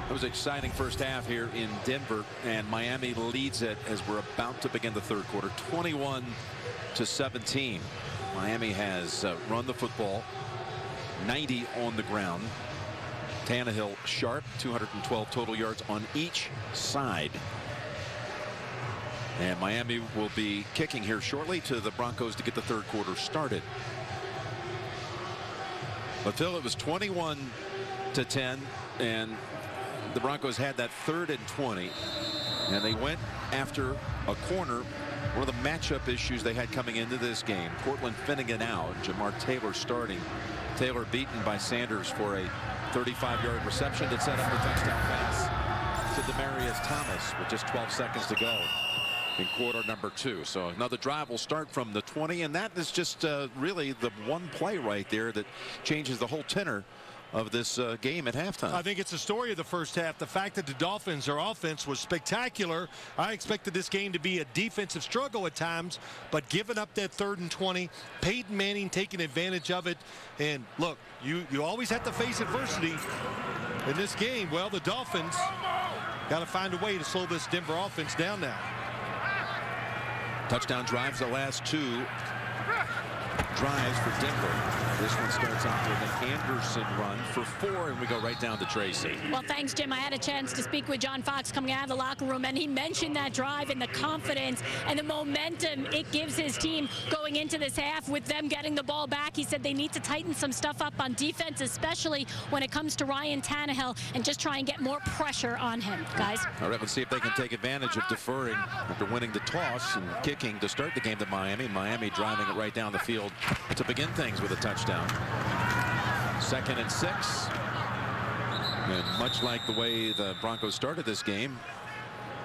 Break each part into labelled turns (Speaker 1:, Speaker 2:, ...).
Speaker 1: It was an exciting first half here in Denver, and Miami leads it as we're about to begin the third quarter, 21-17. Miami has run the football, 90 on the ground. Tannehill sharp, 212 total yards on each side. And Miami will be kicking here shortly to the Broncos to get the third quarter started. But Phil, it was 21-10, and the Broncos had that 3rd and 20, and they went after a corner. One of the matchup issues they had coming into this game. Cortland Finnegan out, Jamar Taylor starting. Taylor beaten by Sanders for a 35-yard reception that set up the touchdown pass to Demaryius Thomas with just 12 seconds to go in quarter number 2. So another drive will start from the 20, and that is just really the one play right there that changes the whole tenor of this game at halftime.
Speaker 2: I think it's the story of the first half. The fact that the Dolphins, their offense was spectacular. I expected this game to be a defensive struggle at times, but giving up that 3rd and 20, Peyton Manning taking advantage of it. And look, you always have to face adversity in this game. Well, the Dolphins got to find a way to slow this Denver offense down now.
Speaker 1: Touchdown drives the last 2 drives for Denver. This one starts off with an Anderson run for 4, and we go right down to Tracy.
Speaker 3: Well, thanks, Jim. I had a chance to speak with John Fox coming out of the locker room, and he mentioned that drive and the confidence and the momentum it gives his team going into this half with them getting the ball back. He said they need to tighten some stuff up on defense, especially when it comes to Ryan Tannehill, and just try and get more pressure on him, guys.
Speaker 1: All right, let's see if they can take advantage of deferring after winning the toss and kicking to start the game to Miami. Miami driving it right down the field to begin things with a touchdown. 2nd and 6. And much like the way the Broncos started this game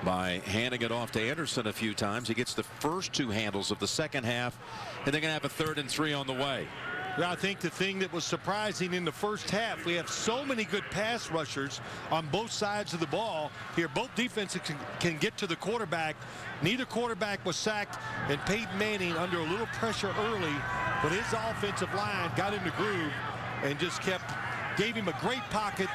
Speaker 1: by handing it off to Anderson a few times, he gets the first 2 handles of the second half, and they're going to have a 3rd and 3 on the way.
Speaker 2: I think the thing that was surprising in the first half, we have so many good pass rushers on both sides of the ball here. Both defenses can get to the quarterback. Neither quarterback was sacked, and Peyton Manning under a little pressure early, but his offensive line got in the groove and just gave him a great pocket.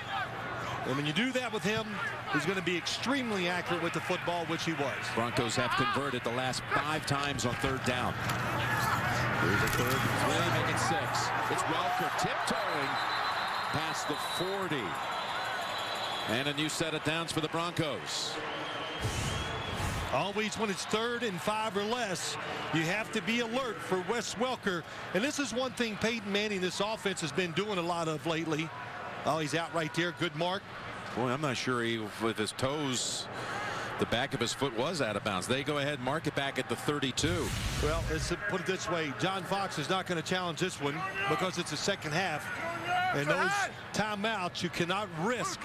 Speaker 2: And when you do that with him, he's going to be extremely accurate with the football, which he was.
Speaker 1: Broncos have converted the last 5 times on 3rd down. Here's a 3rd and 3, make it 6. It's Welker tiptoeing past the 40. And a new set of downs for the Broncos.
Speaker 2: Always when it's 3rd and 5 or less, you have to be alert for Wes Welker. And this is one thing Peyton Manning, this offense, has been doing a lot of lately. Oh, he's out right there. Good mark.
Speaker 1: Boy, I'm not sure with his toes, the back of his foot was out of bounds. They go ahead and mark it back at the 32.
Speaker 2: Well, let's put it this way. John Fox is not going to challenge this one because it's the second half. And those timeouts, you cannot risk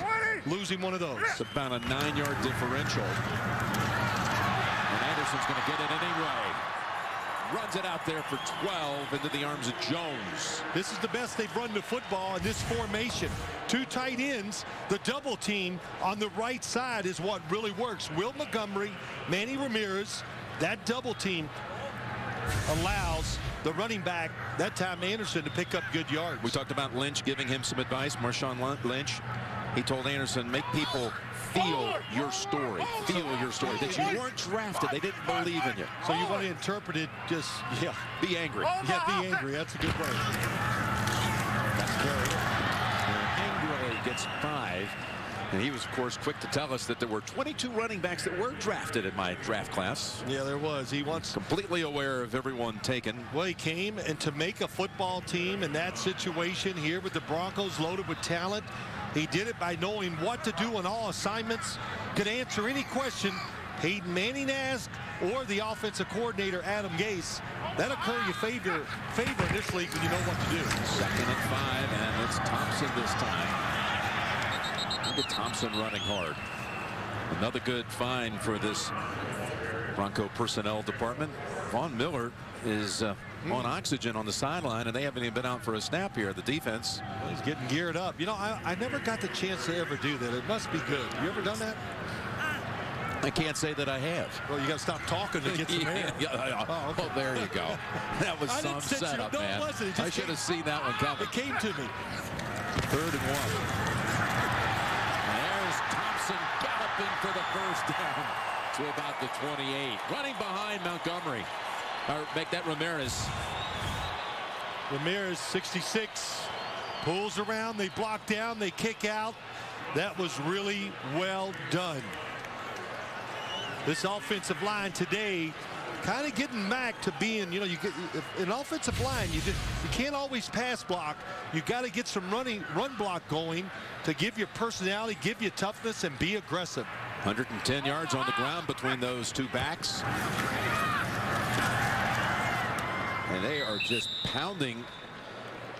Speaker 2: losing one of those.
Speaker 1: It's about a 9-yard differential. And Anderson's going to get it anyway. Runs it out there for 12 into the arms of Jones.
Speaker 2: This is the best they've run the football in this formation. 2 tight ends, the double team on the right side is what really works. Will Montgomery, Manny Ramirez, that double team allows the running back, that time Anderson, to pick up good yards.
Speaker 1: We talked about Lynch giving him some advice. Marshawn Lynch, he told Anderson, make people feel your story. Feel your story. That you weren't drafted. They didn't believe in you.
Speaker 2: So you want to interpret it just, yeah.
Speaker 1: Be angry.
Speaker 2: Yeah, be angry. That's a good way.
Speaker 1: That's Carey. Angrily gets 5. And he was, of course, quick to tell us that there were 22 running backs that were drafted in my draft class.
Speaker 2: Yeah, there was. He wants
Speaker 1: completely aware of everyone taken.
Speaker 2: Well, he came, and to make a football team in that situation here with the Broncos loaded with talent, he did it by knowing what to do on all assignments, could answer any question Peyton Manning asked or the offensive coordinator, Adam Gase. That'll curry your favor in this league when you know what to do.
Speaker 1: 2nd and 5, and it's Thompson this time. Look at Thompson running hard. Another good find for this Bronco personnel department. Von Miller is on oxygen on the sideline, and they haven't even been out for a snap here. The defense.
Speaker 2: He's getting geared up. You know, I never got the chance to ever do that. It must be good. You ever done that?
Speaker 1: I can't say that I have.
Speaker 2: Well, you got to stop talking to get some air.
Speaker 1: Oh, okay. There you go. That was some setup, man. I should have seen that one coming.
Speaker 2: It came to me.
Speaker 1: 3rd and 1. There's Anderson galloping for the first down to about the 28. Running behind Montgomery. Or make that Ramirez.
Speaker 2: Ramirez, 66, pulls around, they block down, they kick out. That was really well done. This offensive line today kind of getting back to being, you know, you get an offensive line, you can't always pass block. You got to get some run block going to give you personality, give you toughness, and be aggressive.
Speaker 1: 110 yards on the ground between those two backs. And they are just pounding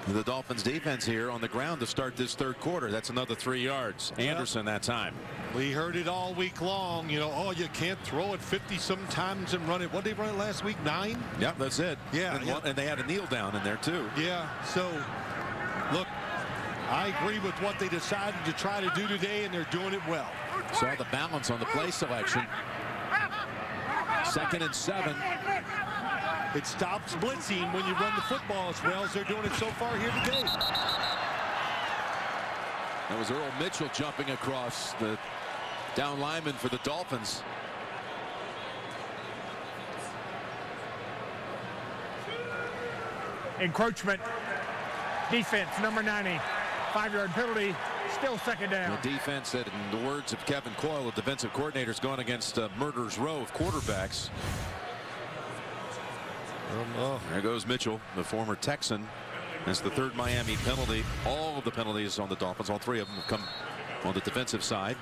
Speaker 1: the Dolphins defense here on the ground to start this third quarter. That's another 3 yards. Anderson that time.
Speaker 2: We heard it all week long. You know, oh, you can't throw it 50 sometimes and run it. What did they run it last week? 9?
Speaker 1: Yep, that's it.
Speaker 2: Yeah.
Speaker 1: And they had a kneel down in there too.
Speaker 2: Yeah. So, look, I agree with what they decided to try to do today, and they're doing it well.
Speaker 1: Saw the balance on the play selection. 2nd and 7.
Speaker 2: It stops blitzing when you run the football as well as they're doing it so far here today.
Speaker 1: That was Earl Mitchell jumping across the down lineman for the Dolphins.
Speaker 4: Encroachment. Defense, number 90. 5-yard penalty. Still 2nd down.
Speaker 1: The defense that, in the words of Kevin Coyle, the defensive coordinator, is going against a murderer's row of quarterbacks. There goes Mitchell, the former Texan. That's the 3rd Miami penalty. All of the penalties on the Dolphins, all 3 of them have come on the defensive side.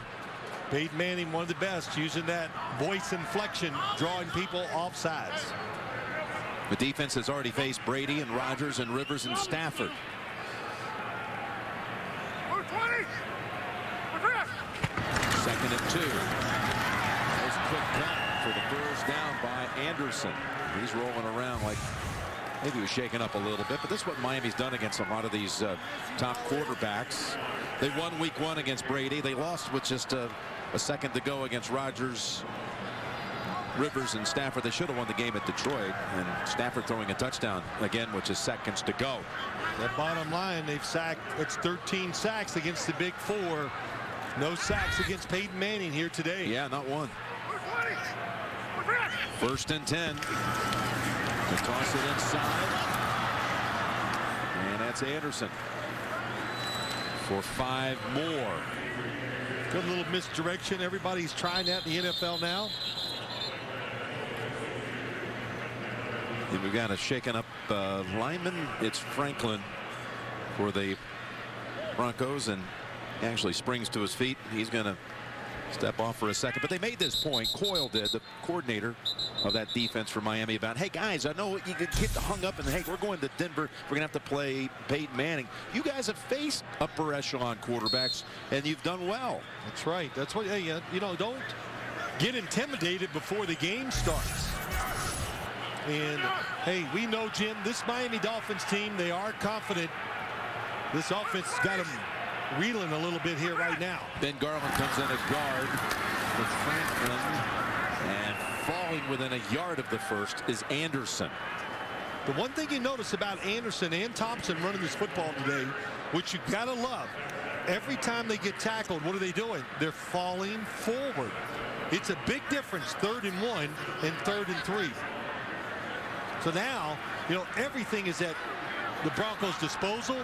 Speaker 2: Peyton Manning, one of the best, using that voice inflection, drawing people off sides.
Speaker 1: The defense has already faced Brady and Rodgers and Rivers and Stafford. 2nd and 2. Nice quick cut for the first down by Anderson. He's rolling around like maybe he was shaken up a little bit, but this is what Miami's done against a lot of these top quarterbacks. They won week 1 against Brady. They lost with just a second to go against Rodgers, Rivers, and Stafford. They should have won the game at Detroit, and Stafford throwing a touchdown again with just seconds to go.
Speaker 2: That bottom line, they've sacked, it's 13 sacks against the Big 4. No sacks against Peyton Manning here today.
Speaker 1: Yeah, not one. 1st and 10. They toss it inside. And that's Anderson for 5 more.
Speaker 2: Good little misdirection. Everybody's trying that in the NFL now.
Speaker 1: And we've got a shaken up lineman. It's Franklin for the Broncos, and actually springs to his feet. He's going to step off for a second, but they made this point. Coyle did, the coordinator of that defense for Miami, about, hey guys, I know you get hung up and hey, we're going to Denver, we're gonna have to play Peyton Manning. You guys have faced upper echelon quarterbacks and you've done well.
Speaker 2: That's right. That's what, hey, you know, don't get intimidated before the game starts. And hey, we know, Jim, this Miami Dolphins team, they are confident. This offense has got them reeling a little bit here right now.
Speaker 1: Ben Garland comes in at guard with Franklin, and falling within a yard of the first is Anderson.
Speaker 2: The one thing you notice about Anderson and Thompson running this football today, which you gotta love, every time they get tackled, what are they doing? They're falling forward. It's a big difference, 3rd and 1 and 3rd and 3. So now, you know, everything is at the Broncos' disposal.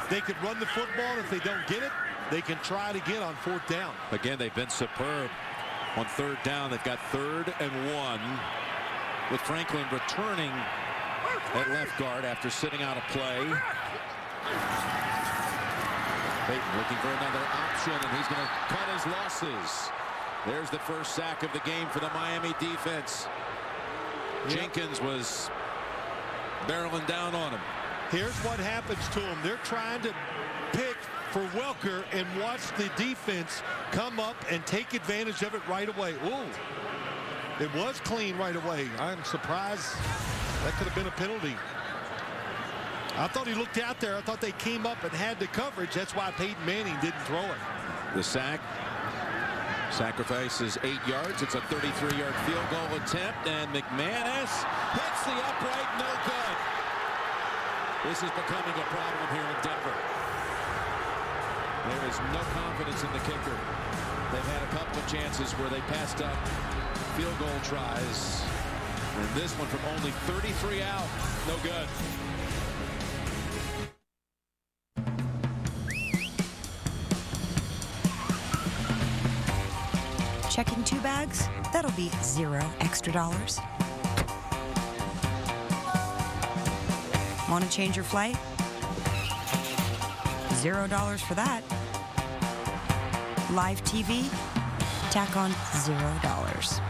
Speaker 2: They could run the football. If they don't get it, they can try it again on 4th down.
Speaker 1: Again, they've been superb on 3rd down. They've got 3rd and 1 with Franklin returning at left guard after sitting out a play. Peyton looking for another option, and he's going to cut his losses. There's the first sack of the game for the Miami defense. Jenkins was barreling down on him.
Speaker 2: Here's what happens to them. They're trying to pick for Welker and watch the defense come up and take advantage of it right away. Ooh, it was clean right away. I'm surprised. That could have been a penalty. I thought he looked out there. I thought they came up and had the coverage. That's why Peyton Manning didn't throw it.
Speaker 1: The sack. Sacrifice is 8 yards. It's a 33-yard field goal attempt, and McManus hits the upright, no good. This is becoming a problem here in Denver. There is no confidence in the kicker. They've had a couple of chances where they passed up field goal tries. And this one from only 33 out. No good.
Speaker 5: Checking 2 bags? That'll be $0 extra. Want to change your flight? $0 for that. Live TV? Tack on $0.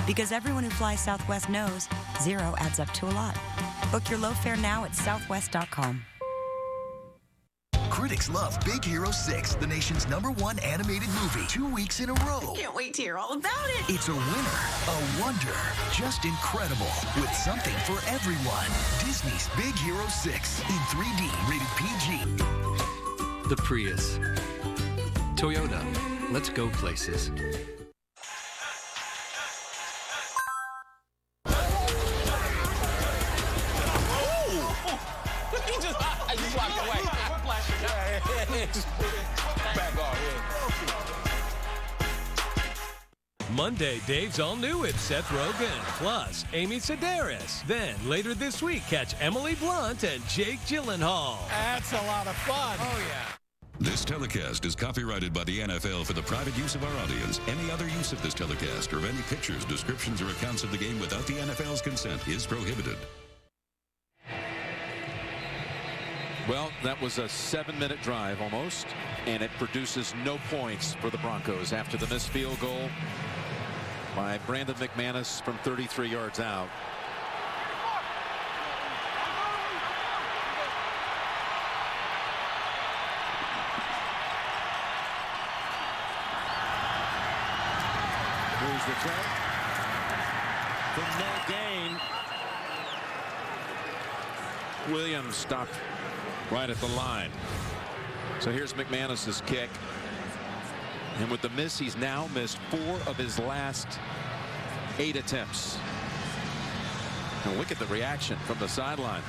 Speaker 5: Because everyone who flies Southwest knows 0 adds up to a lot. Book your low fare now at southwest.com.
Speaker 6: Critics love Big Hero 6, the nation's #1 animated movie, 2 weeks in a row.
Speaker 7: Can't wait to hear all about it.
Speaker 6: It's a winner, a wonder, just incredible, with something for everyone. Disney's Big Hero 6 in 3D, rated PG.
Speaker 8: The Prius. Toyota. Let's go places.
Speaker 9: I just walked away. Back off.
Speaker 10: Monday, Dave's all new with Seth Rogen, plus Amy Sedaris. Then, later this week, catch Emily Blunt and Jake Gyllenhaal.
Speaker 4: That's a lot of fun.
Speaker 10: Oh, yeah.
Speaker 11: This telecast is copyrighted by the NFL for the private use of our audience. Any other use of this telecast or of any pictures, descriptions, or accounts of the game without the NFL's consent is prohibited.
Speaker 1: Well, that was a 7-minute drive almost, and it produces no points for the Broncos after the missed field goal by Brandon McManus from 33 yards out. Here's the throw. For no gain. Williams stopped right at the line. So here's McManus's kick. And with the miss, he's now missed 4 of his last 8 attempts. And look at the reaction from the sideline.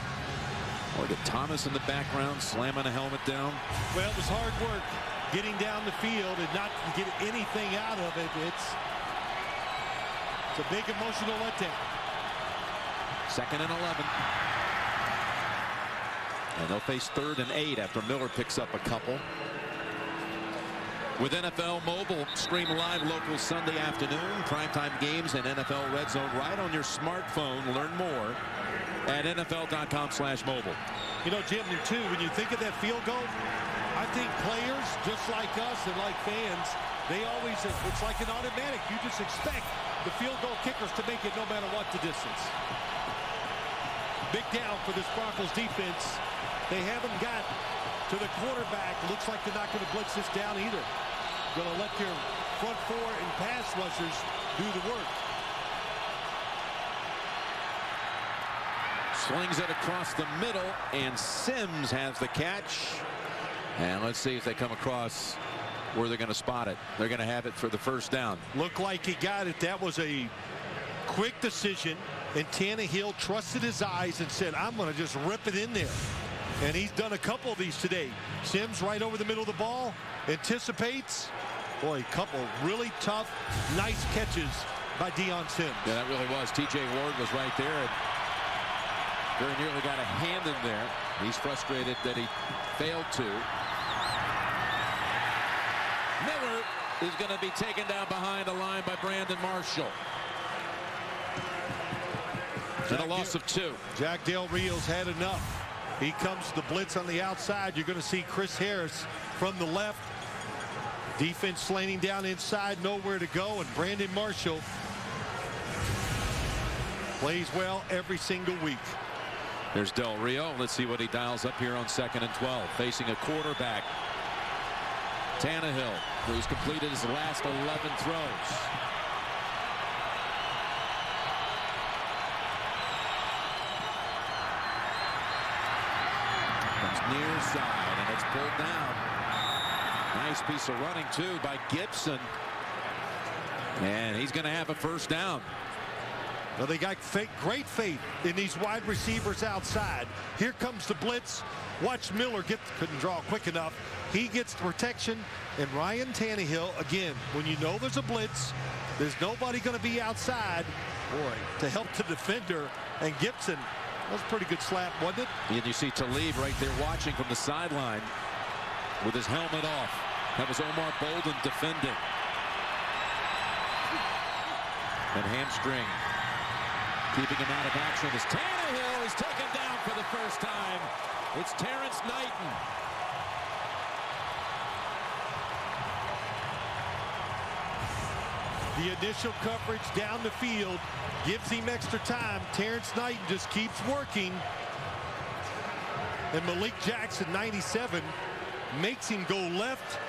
Speaker 1: Look at Thomas in the background slamming a helmet down.
Speaker 2: Well, it was hard work getting down the field and not to get anything out of it. It's a big emotional letdown.
Speaker 1: 2nd and 11. And they'll face 3rd and 8 after Miller picks up a couple. With NFL Mobile, stream live local Sunday afternoon, primetime games and NFL Red Zone right on your smartphone. Learn more at NFL.com/mobile.
Speaker 2: You know, Jim, too, when you think of that field goal, I think players, just like us and like fans, they always, it's like an automatic. You just expect the field goal kickers to make it no matter what the distance. Big down for this Broncos defense. They haven't got to the quarterback. Looks like they're not going to blitz this down either. Going to let your front 4 and pass rushers do the work.
Speaker 1: Slings it across the middle, and Sims has the catch. And let's see if they come across where they're going to spot it. They're going to have it for the first down.
Speaker 2: Looked like he got it. That was a quick decision, and Tannehill trusted his eyes and said, I'm going to just rip it in there. And he's done a couple of these today. Sims right over the middle of the ball, anticipates. Boy, a couple really tough, nice catches by Deion Sims.
Speaker 1: Yeah, that really was. T.J. Ward was right there and very nearly got a hand in there. He's frustrated that he failed to. Miller is going to be taken down behind the line by Brandon Marshall. And a loss of 2.
Speaker 2: Jack Del Rio's had enough. He comes to the blitz on the outside. You're going to see Chris Harris from the left. Defense slanting down inside, nowhere to go. And Brandon Marshall plays well every single week.
Speaker 1: There's Del Rio. Let's see what he dials up here on 2nd and 12. Facing a quarterback, Tannehill, who's completed his last 11 throws. Near side, and it's pulled down. Nice piece of running too by Gibson, and he's going to have a first down.
Speaker 2: Well, they got great faith in these wide receivers outside. Here comes the blitz. Watch Miller couldn't draw quick enough. He gets the protection, and Ryan Tannehill, again, when you know there's a blitz, there's nobody going to be outside. Boy, to help the defender, and Gibson, that was a pretty good slap, wasn't it?
Speaker 1: And you see Talib right there watching from the sideline with his helmet off. That was Omar Bolden defending. And hamstring keeping him out of action as Tannehill is taken down for the first time. It's Terrence Knighton.
Speaker 2: The initial coverage down the field gives him extra time. Terrence Knighton just keeps working. And Malik Jackson, 97, makes him go left.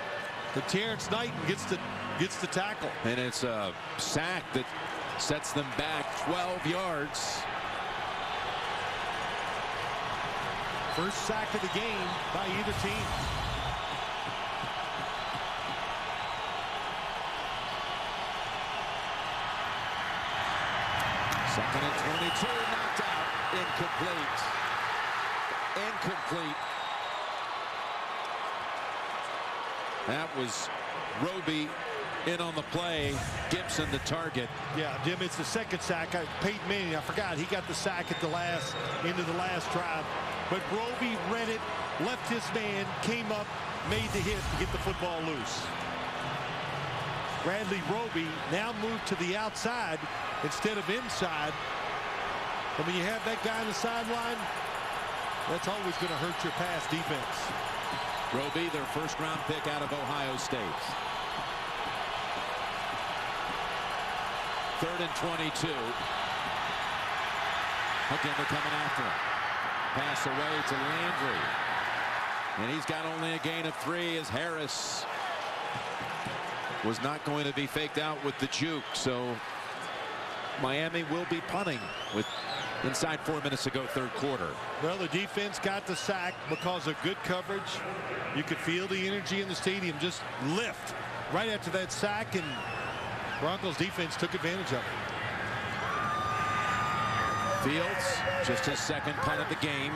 Speaker 2: But Terrence Knighton gets the tackle.
Speaker 1: And it's a sack that sets them back 12 yards.
Speaker 2: First sack of the game by either team.
Speaker 1: Second and 22, knocked out, incomplete. Incomplete. That was Roby in on the play. Gibson the target.
Speaker 2: Yeah, Jim, it's the second sack. Peyton Manning, I forgot, he got the sack at the end of the last drive. But Roby read it, left his man, came up, made the hit to get the football loose. Bradley Roby now moved to the outside instead of inside. And when you have that guy on the sideline, that's always going to hurt your pass defense.
Speaker 1: Roby, their first-round pick out of Ohio State. Third and 22. Again, they're coming after him. Pass away to Landry. And he's got only a gain of 3 as Harris was not going to be faked out with the juke. So Miami will be punting with inside 4 minutes to go, third quarter.
Speaker 2: Well, the defense got the sack because of good coverage. You could feel the energy in the stadium just lift right after that sack, and Broncos defense took advantage of it.
Speaker 1: Fields, just his second punt of the game.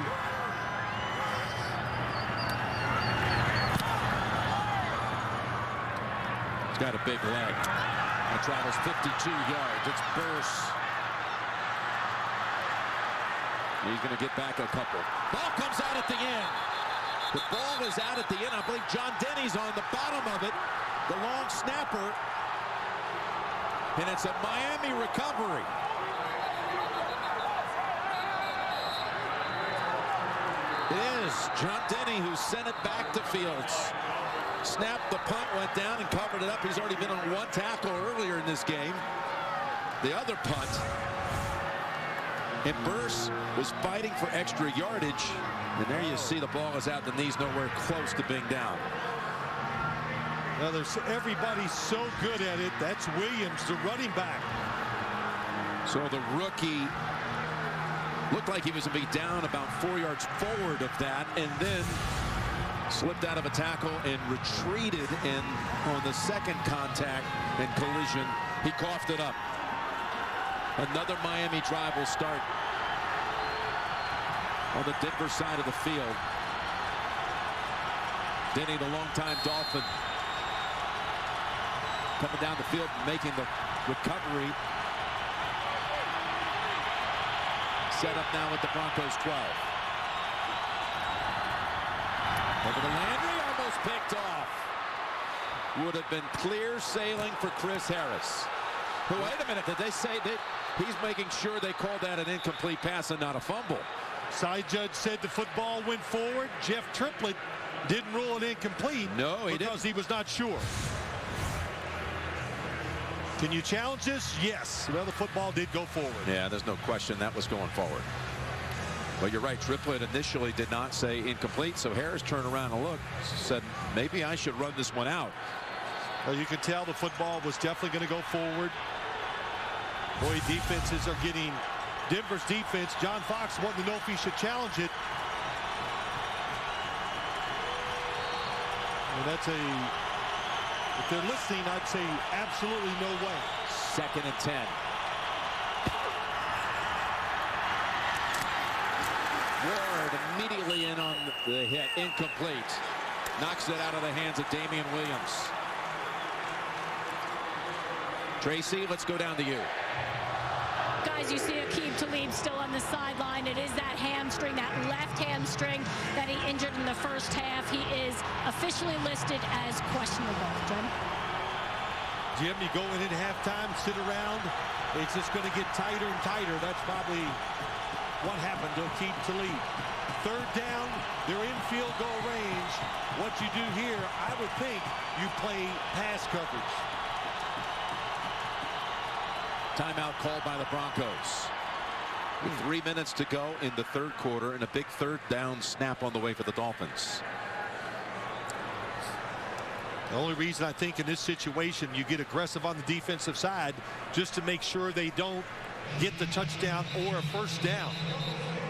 Speaker 1: He's got a big leg. It travels 52 yards. It's Burse. He's going to get back a couple. Ball comes out at the end. The ball is out at the end. I believe John Denny's on the bottom of it. The long snapper. And it's a Miami recovery. It is John Denny who sent it back to Fields. Snapped the punt, went down and covered it up. He's already been on 1 tackle earlier in this game. The other punt. And Burse was fighting for extra yardage. And there you see the ball is out the knees, nowhere close to being down.
Speaker 2: Now everybody's so good at it. That's Williams, the running back.
Speaker 1: So the rookie looked like he was going to be down about 4 yards forward of that, and then slipped out of a tackle and retreated, and on the second contact and collision, he coughed it up. Another Miami drive will start on the Denver side of the field. Denny, the longtime Dolphin, coming down the field, making the recovery. Set up now at the Broncos 12. Over to Landry, almost picked off. Would have been clear sailing for Chris Harris. But wait a minute, did they say that he's making sure they called that an incomplete pass and not a fumble?
Speaker 2: Side judge said the football went forward. Jeff Triplett didn't rule it incomplete.
Speaker 1: No, he didn't.
Speaker 2: Because he was not sure. Can you challenge this? Yes. Well, the football did go forward.
Speaker 1: Yeah, there's no question that was going forward. But you're right, Triplett initially did not say incomplete, so Harris turned around and looked, said, maybe I should run this one out.
Speaker 2: Well, you could tell the football was definitely going to go forward. Boy, defenses are getting, Denver's defense, John Fox wanted to know if he should challenge it. And that's if they're listening, I'd say absolutely no way.
Speaker 1: Second and 10. immediately in on the hit. Incomplete. Knocks it out of the hands of Damian Williams. Tracy, let's go down to you.
Speaker 3: Guys, you see Aqib Talib still on the sideline. It is that hamstring, that left hamstring that he injured in the first half. He is officially listed as questionable.
Speaker 2: Jim, you go in at halftime, sit around. It's just going to get tighter and tighter. That's probably what happened to Aqib Talib. Third down, they're in field goal range. What you do here, I would think you play pass coverage.
Speaker 1: Timeout called by the Broncos. With 3 minutes to go in the third quarter and a big third down snap on the way for the Dolphins.
Speaker 2: The only reason I think in this situation you get aggressive on the defensive side just to make sure they don't get the touchdown or a first down.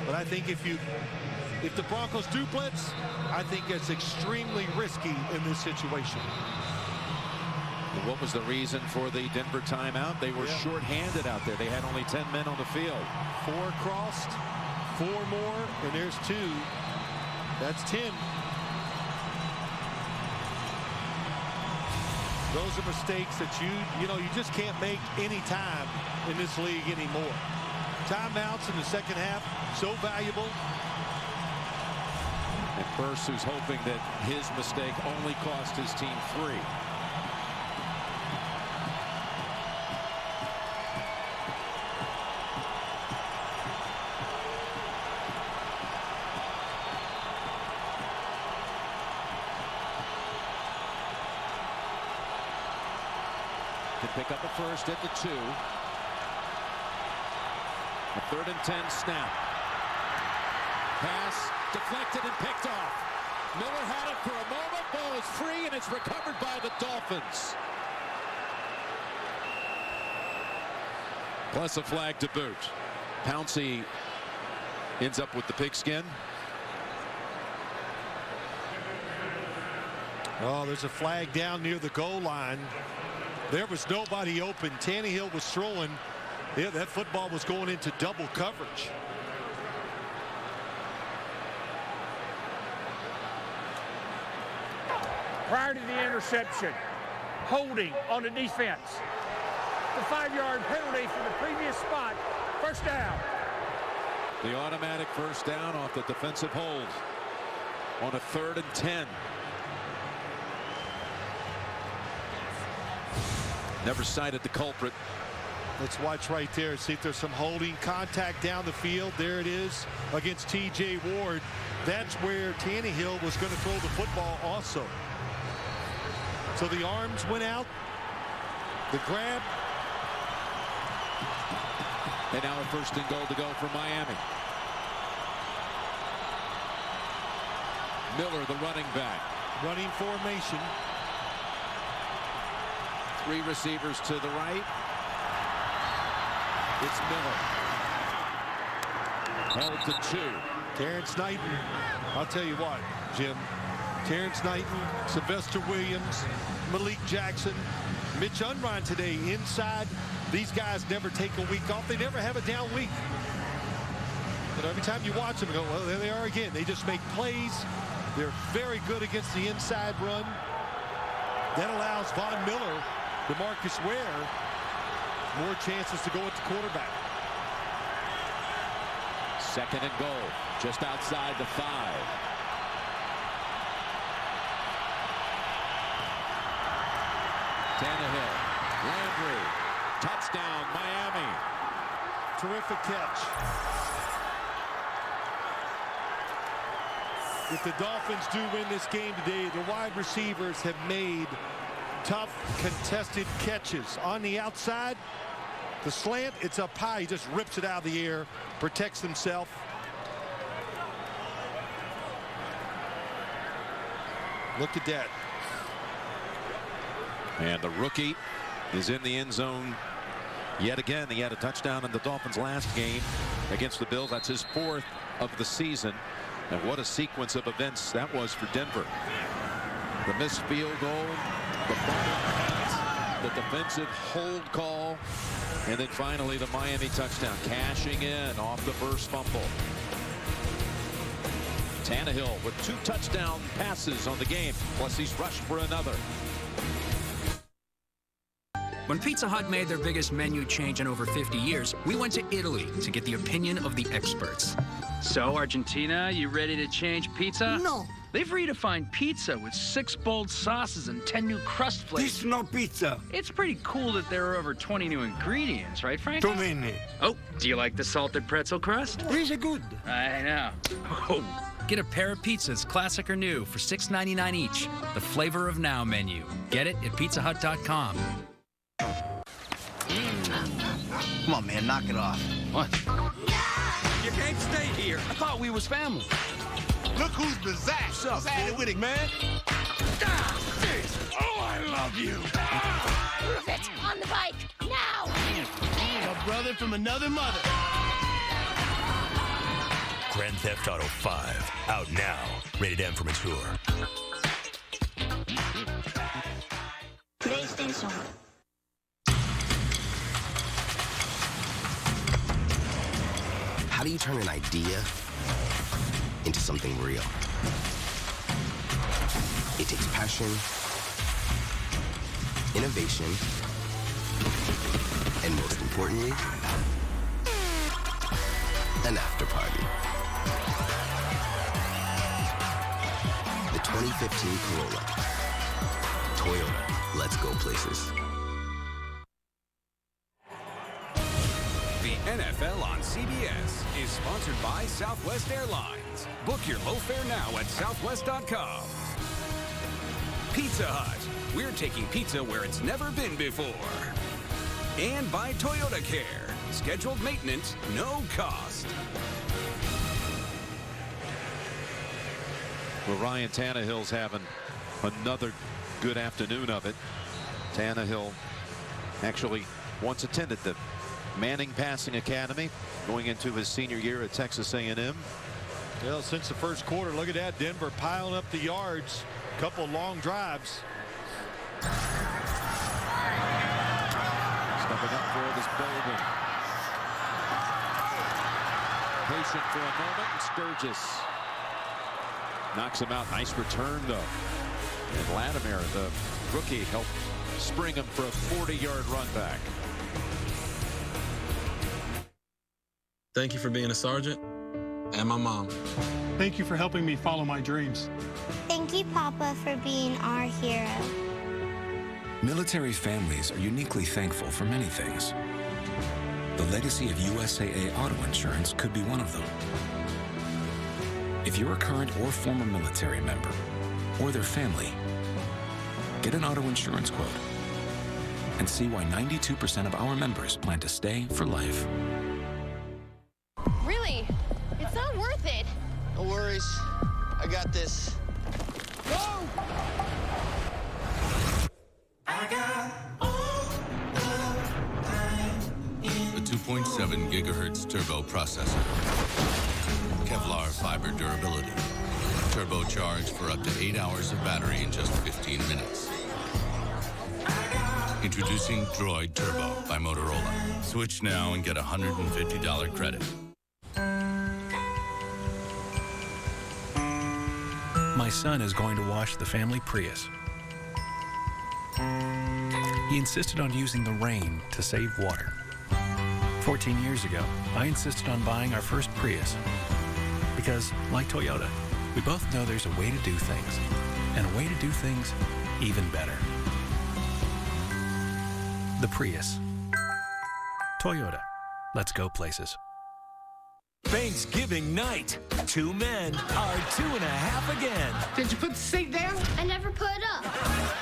Speaker 2: But I think if the Broncos do blitz, I think it's extremely risky in this situation.
Speaker 1: What was the reason for the Denver timeout? They were short-handed out there. They had only 10 men on the field.
Speaker 2: 4 crossed, 4 more, and there's 2. That's 10. Those are mistakes that you just can't make any time in this league anymore. Timeouts in the second half, so valuable.
Speaker 1: And Burse, who's hoping that his mistake only cost his team 3. Pick up a first at the 2. A 3rd and 10 snap. Pass deflected and picked off. Miller had it for a moment. Ball is free and it's recovered by the Dolphins. Plus a flag to boot. Pouncey ends up with the pigskin.
Speaker 2: Oh, there's a flag down near the goal line. There was nobody open. Tannehill was throwing. Yeah, that football was going into double coverage.
Speaker 4: Prior to the interception, holding on the defense. The 5-yard penalty for the previous spot. First down.
Speaker 1: The automatic first down off the defensive hold on a 3rd and 10. Never cited the culprit.
Speaker 2: Let's watch right there. See if there's some holding contact down the field. There it is against T.J. Ward. That's where Tannehill was going to throw the football also. So the arms went out. The grab.
Speaker 1: And now a 1st and goal to go for Miami. Miller, the running back.
Speaker 2: Running formation.
Speaker 1: 3 receivers to the right. It's Miller. Held to 2.
Speaker 2: Terrence Knighton. I'll tell you what, Jim. Terrence Knighton, Sylvester Williams, Malik Jackson, Mitch Unrein today inside. These guys never take a week off. They never have a down week. But every time you watch them, you go, well, there they are again. They just make plays. They're very good against the inside run. That allows Von Miller, DeMarcus Ware, more chances to go at the quarterback.
Speaker 1: 2nd and goal, just outside the 5. Tannehill, Landry, touchdown, Miami.
Speaker 2: Terrific catch. If the Dolphins do win this game today, the wide receivers have made tough contested catches. On the outside, the slant, it's up high. He just rips it out of the air, protects himself. Look at that.
Speaker 1: And the rookie is in the end zone yet again. He had a touchdown in the Dolphins' last game against the Bills. That's his 4th of the season. And what a sequence of events that was for Denver. The missed field goal, the fumble, the defensive hold call, and then finally the Miami touchdown, cashing in off the first fumble. Tannehill with 2 touchdown passes on the game, plus he's rushed for another.
Speaker 7: When Pizza Hut made their biggest menu change in over 50 years, we went to Italy to get the opinion of the experts.
Speaker 12: So, Argentina, you ready to change pizza?
Speaker 13: No.
Speaker 12: They've redefined pizza with 6 bold sauces and 10 new crust flavors.
Speaker 13: This is not pizza.
Speaker 12: It's pretty cool that there are over 20 new ingredients, right, Frank?
Speaker 13: Too many.
Speaker 12: Oh, do you like the salted pretzel crust?
Speaker 13: These are good.
Speaker 12: I know. Oh.
Speaker 7: Get a pair of pizzas, classic or new, for $6.99 each. The Flavor of Now menu. Get it at pizzahut.com.
Speaker 13: Come on, man, knock it off.
Speaker 12: What? You can't stay here. I thought we was family.
Speaker 13: Look who's back.
Speaker 12: What's up,
Speaker 13: What's with it, man?
Speaker 12: Oh, I love you.
Speaker 3: Prove it on the bike now.
Speaker 13: A brother from another mother.
Speaker 14: Grand Theft Auto 5, out now. Rated M for mature.
Speaker 15: PlayStation.
Speaker 16: How do you turn an idea into something real? It takes passion, innovation, and most importantly, an after party. The 2015 Corolla. Toyota, let's go places.
Speaker 17: The NFL on CBS is sponsored by Southwest Airlines. Book your low fare now at southwest.com. Pizza Hut. We're taking pizza where it's never been before. And by Toyota Care. Scheduled maintenance, no cost.
Speaker 1: Well, Ryan Tannehill's having another good afternoon of it. Tannehill actually once attended the Manning Passing Academy, going into his senior year at Texas A&M.
Speaker 2: Well, since the first quarter, look at that. Denver piling up the yards. Couple long drives.
Speaker 1: Stepping up for this Bolden. Patient for a moment, and Sturgis knocks him out. Nice return, though. And Latimer, the rookie, helped spring him for a 40-yard run back.
Speaker 18: Thank you for being a sergeant and my mom.
Speaker 19: Thank you for helping me follow my dreams.
Speaker 15: Thank you, Papa, for being our hero.
Speaker 20: Military families are uniquely thankful for many things. The legacy of USAA Auto Insurance could be one of them. If you're a current or former military member, or their family, get an auto insurance quote and see why 92% of our members plan to stay for life.
Speaker 21: Really? It's not worth it.
Speaker 13: No worries. I got this.
Speaker 21: Whoa!
Speaker 22: The 2.7 gigahertz turbo processor. Kevlar fiber durability. Turbocharged for up to 8 hours of battery in just 15 minutes. Introducing Droid Turbo by Motorola. Switch now and get a $150 credit.
Speaker 23: My son is going to wash the family Prius. He insisted on using the rain to save water. 14 years ago, I insisted on buying our first Prius. Because, like Toyota, we both know there's a way to do things, and a way to do things even better. The Prius. Toyota. Let's go places.
Speaker 10: Thanksgiving night. 2 men are 2.5 again.
Speaker 21: Did you put the seat down?
Speaker 15: I never put it up.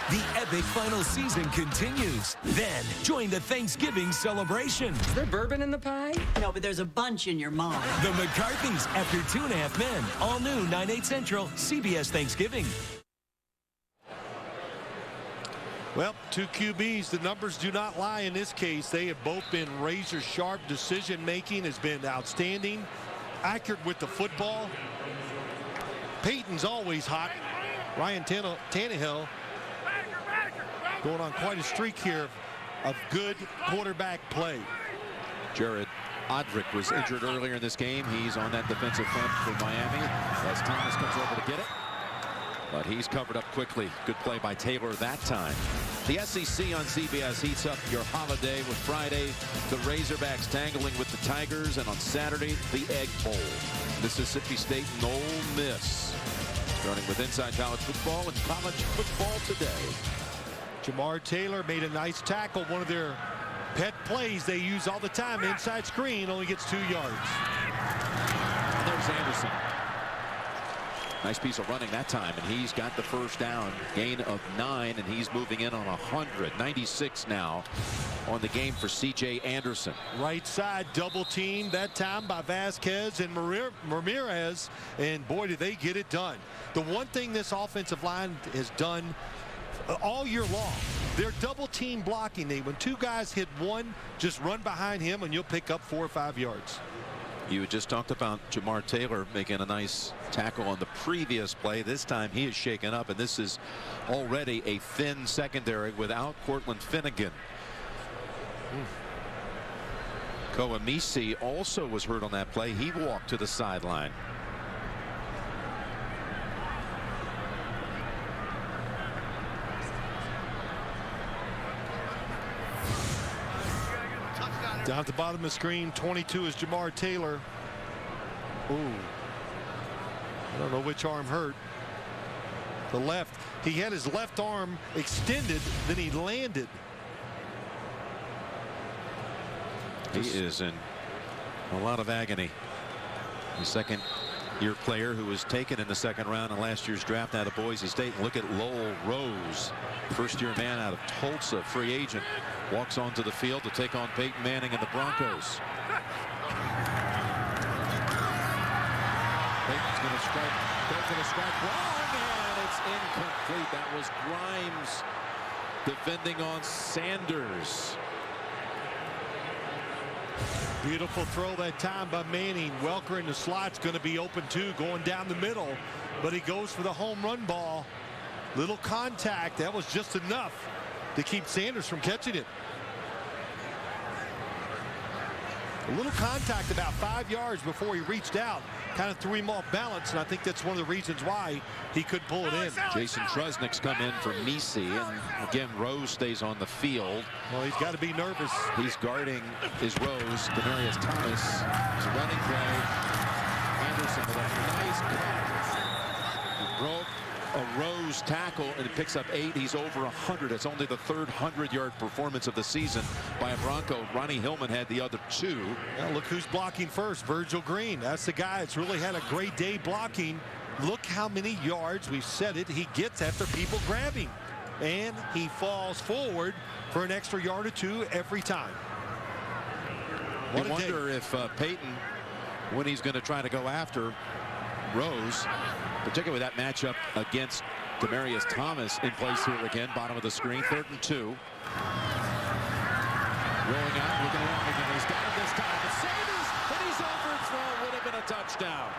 Speaker 10: The epic final season continues. Then join the Thanksgiving celebration.
Speaker 24: Is there bourbon in the pie?
Speaker 25: No, but there's a bunch in your mom.
Speaker 10: The McCarthys after 2.5 men. All new 9/8 Central, CBS Thanksgiving.
Speaker 2: Well, 2 QBs, the numbers do not lie in this case. They have both been razor sharp. Decision making has been outstanding. Accurate with the football. Peyton's always hot. Ryan Tannehill going on quite a streak here of good quarterback play.
Speaker 1: Jared Odrick was injured earlier in this game. He's on that defensive front for Miami as Thomas comes over to get it. But he's covered up quickly. Good play by Taylor that time. The SEC on CBS heats up your holiday with Friday, the Razorbacks tangling with the Tigers, and on Saturday, the Egg Bowl. Mississippi State and Ole Miss. Starting with Inside College Football and College Football Today.
Speaker 2: Jamar Taylor made a nice tackle. One of their pet plays they use all the time. Inside screen, only gets 2 yards.
Speaker 1: And there's Anderson. Nice piece of running that time, and he's got the first down. Gain of 9, and he's moving in on 100. 96 now on the game for C.J. Anderson.
Speaker 2: Right side double team that time by Vasquez and Ramirez, and boy, did they get it done. The one thing this offensive line has done all year long, they're double team blocking. When 2 guys hit one, just run behind him and you'll pick up 4 or 5 yards.
Speaker 1: You just talked about Jamar Taylor making a nice tackle on the previous play. This time he is shaken up, and this is already a thin secondary without Cortland Finnegan. Koamisi also was hurt on that play. He walked to the sideline.
Speaker 2: Down at the bottom of the screen, 22 is Jamar Taylor. Ooh. I don't know which arm hurt. The left. He had his left arm extended, then he landed.
Speaker 1: He is in a lot of agony. The second-year player who was taken in the second round in last year's draft out of Boise State. And look at Lowell Rose, first-year man out of Tulsa, free agent. Walks onto the field to take on Peyton Manning and the Broncos. Peyton's going to strike. They're going to strike wrong, and it's incomplete. That was Grimes defending on Sanders.
Speaker 2: Beautiful throw that time by Manning. Welker in the slot's going to be open too, going down the middle, but he goes for the home run ball. Little contact. That was just enough to keep Sanders from catching it. A little contact about 5 yards before he reached out. Kind of threw him off balance, and I think that's one of the reasons why he could pull it in.
Speaker 1: Jason Trusnick's come in for Misi, and again, Rose stays on the field.
Speaker 2: Well, he's got to be nervous.
Speaker 1: He's guarding his Rose. Demaryius Thomas is a running play. Anderson with a nice cut. He broke a Rose tackle, and it picks up 8. He's over 100. It's only the third 100-yard performance of the season by a Bronco. Ronnie Hillman had the other 2.
Speaker 2: Well, look who's blocking first. Virgil Green. That's the guy that's really had a great day blocking. Look how many yards, we've said it, he gets after people grab him. And he falls forward for an extra yard or 2 every time.
Speaker 1: I wonder if Peyton, when he's going to try to go after Rose, particularly that matchup against Demaryius Thomas in place here again, bottom of the screen, 3rd and 2. Rolling out, looking around again. He's got it this time. The Sanders, and he's overthrown. Would have been a touchdown.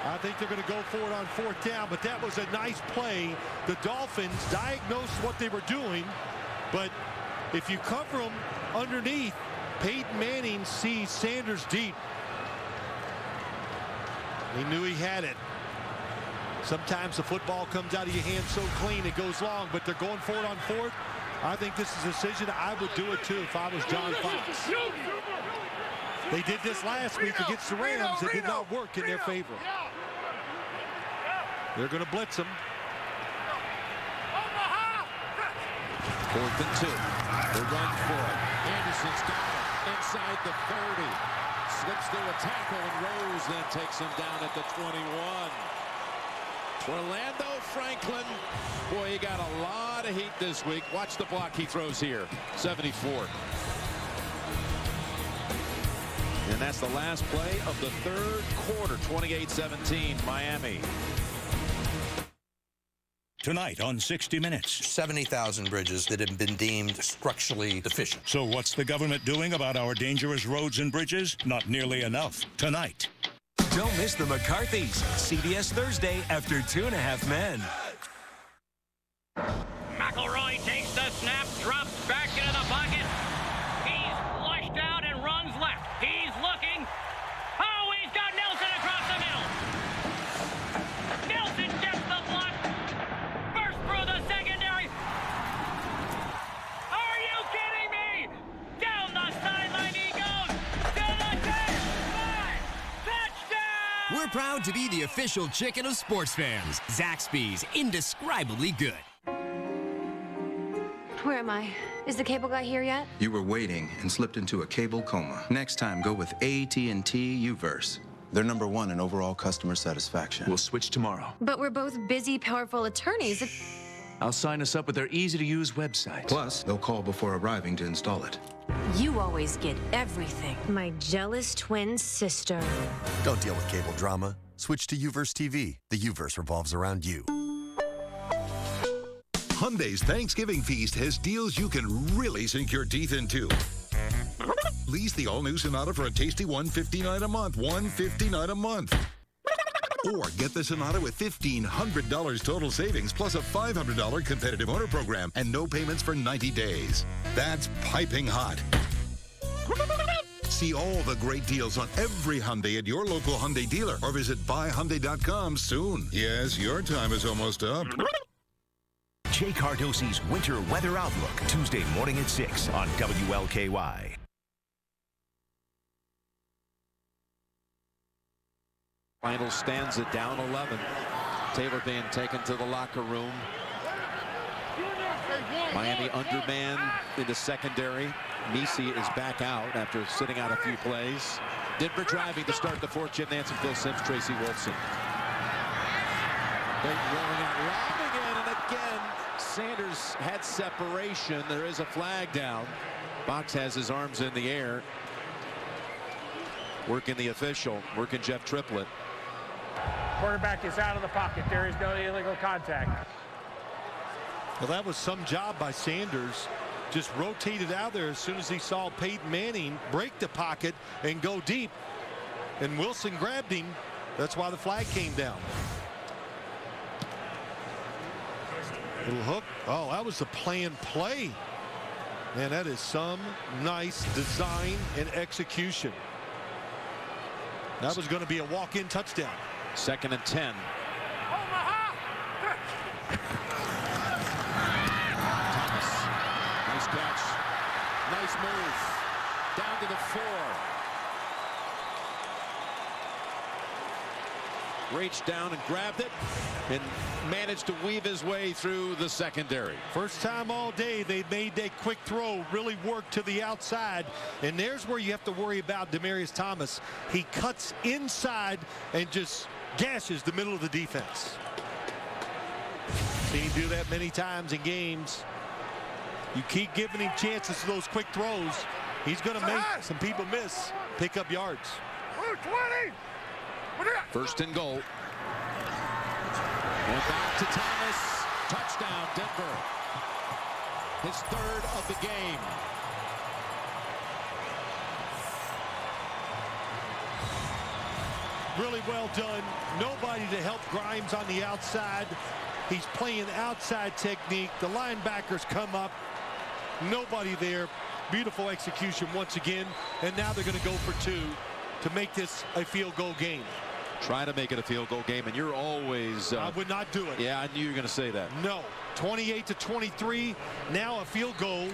Speaker 2: I think they're going to go for it on 4th down, but that was a nice play. The Dolphins diagnosed what they were doing, but if you cover them underneath, Peyton Manning sees Sanders deep. He knew he had it. Sometimes the football comes out of your hand so clean it goes long, but they're going for it on 4th. I think this is a decision. I would do it too if I was John Fox. They did this last week against the Rams. It did not work in their favor. They're going to blitz them.
Speaker 1: 4th and 2. The run for it. Anderson's got it inside the 30. Slips through a tackle, and Rose then takes him down at the 21. Orlando Franklin, boy, he got a lot of heat this week. Watch the block he throws here. 74. And that's the last play of the 3rd quarter. 28-17, Miami.
Speaker 5: Tonight on 60 Minutes.
Speaker 6: 70,000 bridges that have been deemed structurally deficient.
Speaker 5: So what's the government doing about our dangerous roads and bridges? Not nearly enough. Tonight.
Speaker 8: Don't miss the McCarthys. CBS Thursday after 2.5 Men.
Speaker 9: McElroy takes the snap, drops back into the pocket. He's flushed out and runs left. He's looking.
Speaker 4: proud to be the official chicken of sports fans. Zaxby's, indescribably good.
Speaker 7: Where am I? Is the cable guy here yet?
Speaker 11: You were waiting and slipped into a cable coma. Next time, go with AT&T UVerse. They're #1 in overall customer satisfaction.
Speaker 12: We'll switch tomorrow.
Speaker 7: But we're both busy, powerful attorneys.
Speaker 12: I'll sign us up with their easy-to-use website.
Speaker 11: Plus, they'll call before arriving to install it.
Speaker 7: You always get everything. My jealous twin sister.
Speaker 24: Don't deal with cable drama. Switch to UVerse TV. The UVerse revolves around you.
Speaker 26: Hyundai's Thanksgiving Feast has deals you can really sink your teeth into. Lease the all-new Sonata for a tasty $159 a month. $159 a month. Or get the Sonata with $1,500 total savings plus a $500 competitive owner program and no payments for 90 days. That's piping hot. See all the great deals on every Hyundai at your local Hyundai dealer or visit buyhyundai.com soon. Yes, your time is almost up.
Speaker 14: Jay Cardosi's Winter Weather Outlook, Tuesday morning at 6 on WLKY.
Speaker 1: Final stanza down 11. Taylor being taken to the locker room. Miami underman in the secondary. Nisi is back out after sitting out a few plays. Denver driving to start the fourth. Jim Nance, Phil Simms, Tracy Wolfson. Peyton rolling out, lobbing in, and again, Sanders had separation. There is a flag down. Box has his arms in the air. Working the official, working Jeff Triplett.
Speaker 27: Quarterback is out of the pocket. There is no illegal contact.
Speaker 2: Well, that was some job by Sanders. Just rotated out there as soon as he saw Peyton Manning break the pocket and go deep. And Wilson grabbed him. That's why the flag came down. Little hook. Oh, that was a planned play. Man, that is some nice design and execution. That was going to be a walk-in touchdown.
Speaker 1: 2nd and 10. Thomas. Nice catch. Nice move. Down to the 4. Reached down and grabbed it and managed to weave his way through the secondary.
Speaker 2: First time all day they made that quick throw, really worked to the outside. And there's where you have to worry about Demaryius Thomas. He cuts inside and just gashes the middle of the defense. Seen him do that many times in games. You keep giving him chances to those quick throws, he's going to make some people miss, pick up yards.
Speaker 27: 20.
Speaker 1: 1st and goal. Went back to Thomas. Touchdown, Denver. His 3rd of the game.
Speaker 2: Really well done. Nobody to help Grimes on the outside. He's playing outside technique. The linebackers come up. Nobody there. Beautiful execution once again. And now they're going to go for 2 to make this a field goal game.
Speaker 1: Try to make it a field goal game, and you're always...
Speaker 2: I would not do it.
Speaker 1: Yeah, I knew you were going to say that.
Speaker 2: No. 28-23. Now a field goal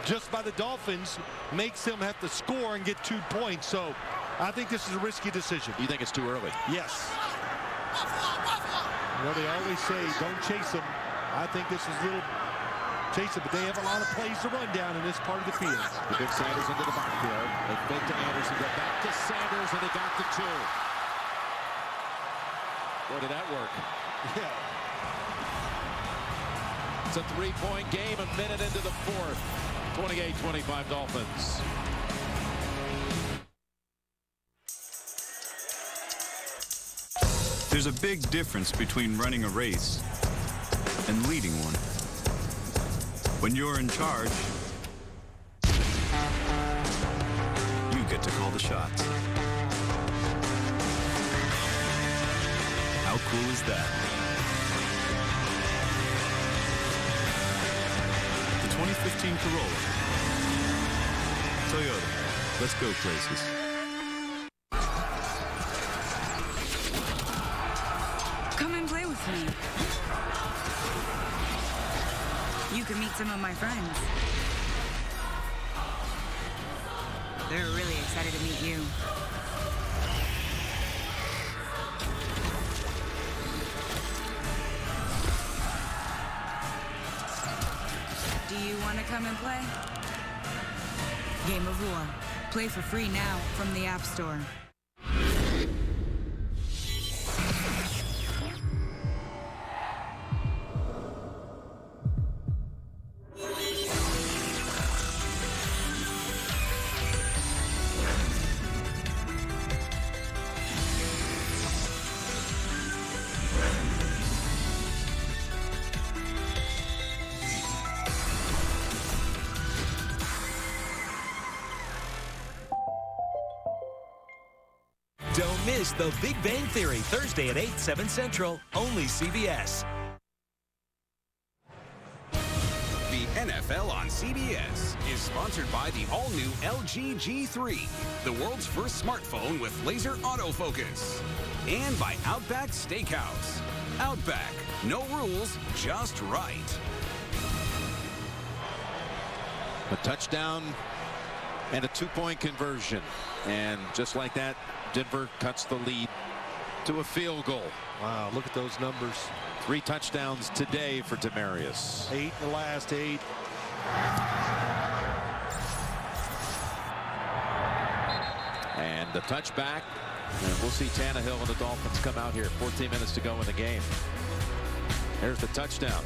Speaker 2: just by the Dolphins makes them have to score and get 2 points. So I think this is a risky decision.
Speaker 1: You think it's too early?
Speaker 2: Yes. You know, they always say, don't chase them. I think this is a little chase them, but they have a lot of plays to run down in this part of the field.
Speaker 1: They get Sanders into the backfield. They fake to Anderson, go back to Sanders, and they got the 2. Boy, did that work.
Speaker 2: Yeah.
Speaker 1: It's a 3-point game, a minute into the 4th. 28-25 Dolphins.
Speaker 28: There's a big difference between running a race and leading one. When you're in charge, you get to call the shots. How cool is that? The 2015 Corolla. Toyota. Let's go places.
Speaker 29: Come and play with me. You can meet some of my friends. They're really excited to meet you. Do you want to come and play? Game of War. Play for free now from the App Store.
Speaker 8: Don't miss The Big Bang Theory, Thursday at 8, 7 Central, only CBS.
Speaker 3: The NFL on CBS is sponsored by the all-new LG G3, the world's first smartphone with laser autofocus. And by Outback Steakhouse. Outback, no rules, just right.
Speaker 1: A touchdown and a two-point conversion. And just like that, Denver cuts the lead to a field goal.
Speaker 2: Wow, look at those numbers.
Speaker 1: 3 touchdowns today for Demaryius.
Speaker 2: 8 in the last 8.
Speaker 1: And the touchback. And we'll see Tannehill and the Dolphins come out here. 14 minutes to go in the game. There's the touchdown.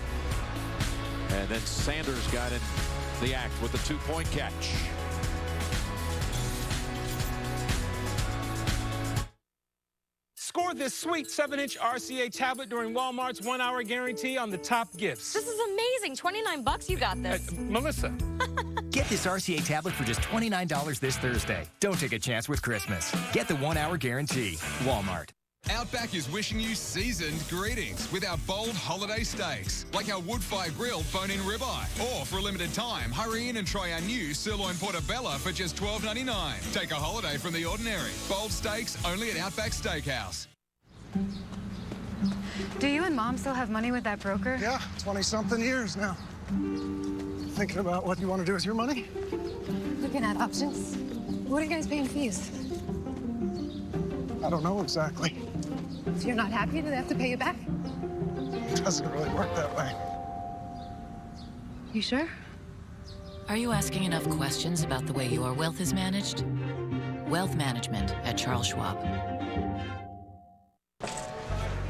Speaker 1: And then Sanders got in the act with the 2-point catch.
Speaker 27: Score this sweet 7-inch RCA tablet during Walmart's 1-hour guarantee on the top gifts.
Speaker 21: This is amazing. $29 you got this.
Speaker 27: Melissa.
Speaker 13: Get this RCA tablet for just $29 this Thursday. Don't take a chance with Christmas. Get the 1-hour guarantee. Walmart.
Speaker 16: Outback is wishing you seasoned greetings with our bold holiday steaks, like our wood-fire grilled bone-in ribeye. Or for a limited time, hurry in and try our new sirloin portobello for just $12.99. Take a holiday from the ordinary. Bold steaks only at Outback Steakhouse.
Speaker 17: Do you and Mom still have money with that broker?
Speaker 18: Yeah, 20-something years now. Thinking about what you want to do with your money?
Speaker 17: Looking at options. What are you guys paying fees?
Speaker 18: I don't know exactly.
Speaker 17: If you're not happy, do they have to pay you back?
Speaker 18: It doesn't really work that way.
Speaker 17: You sure?
Speaker 19: Are you asking enough questions about the way your wealth is managed? Wealth management at Charles Schwab.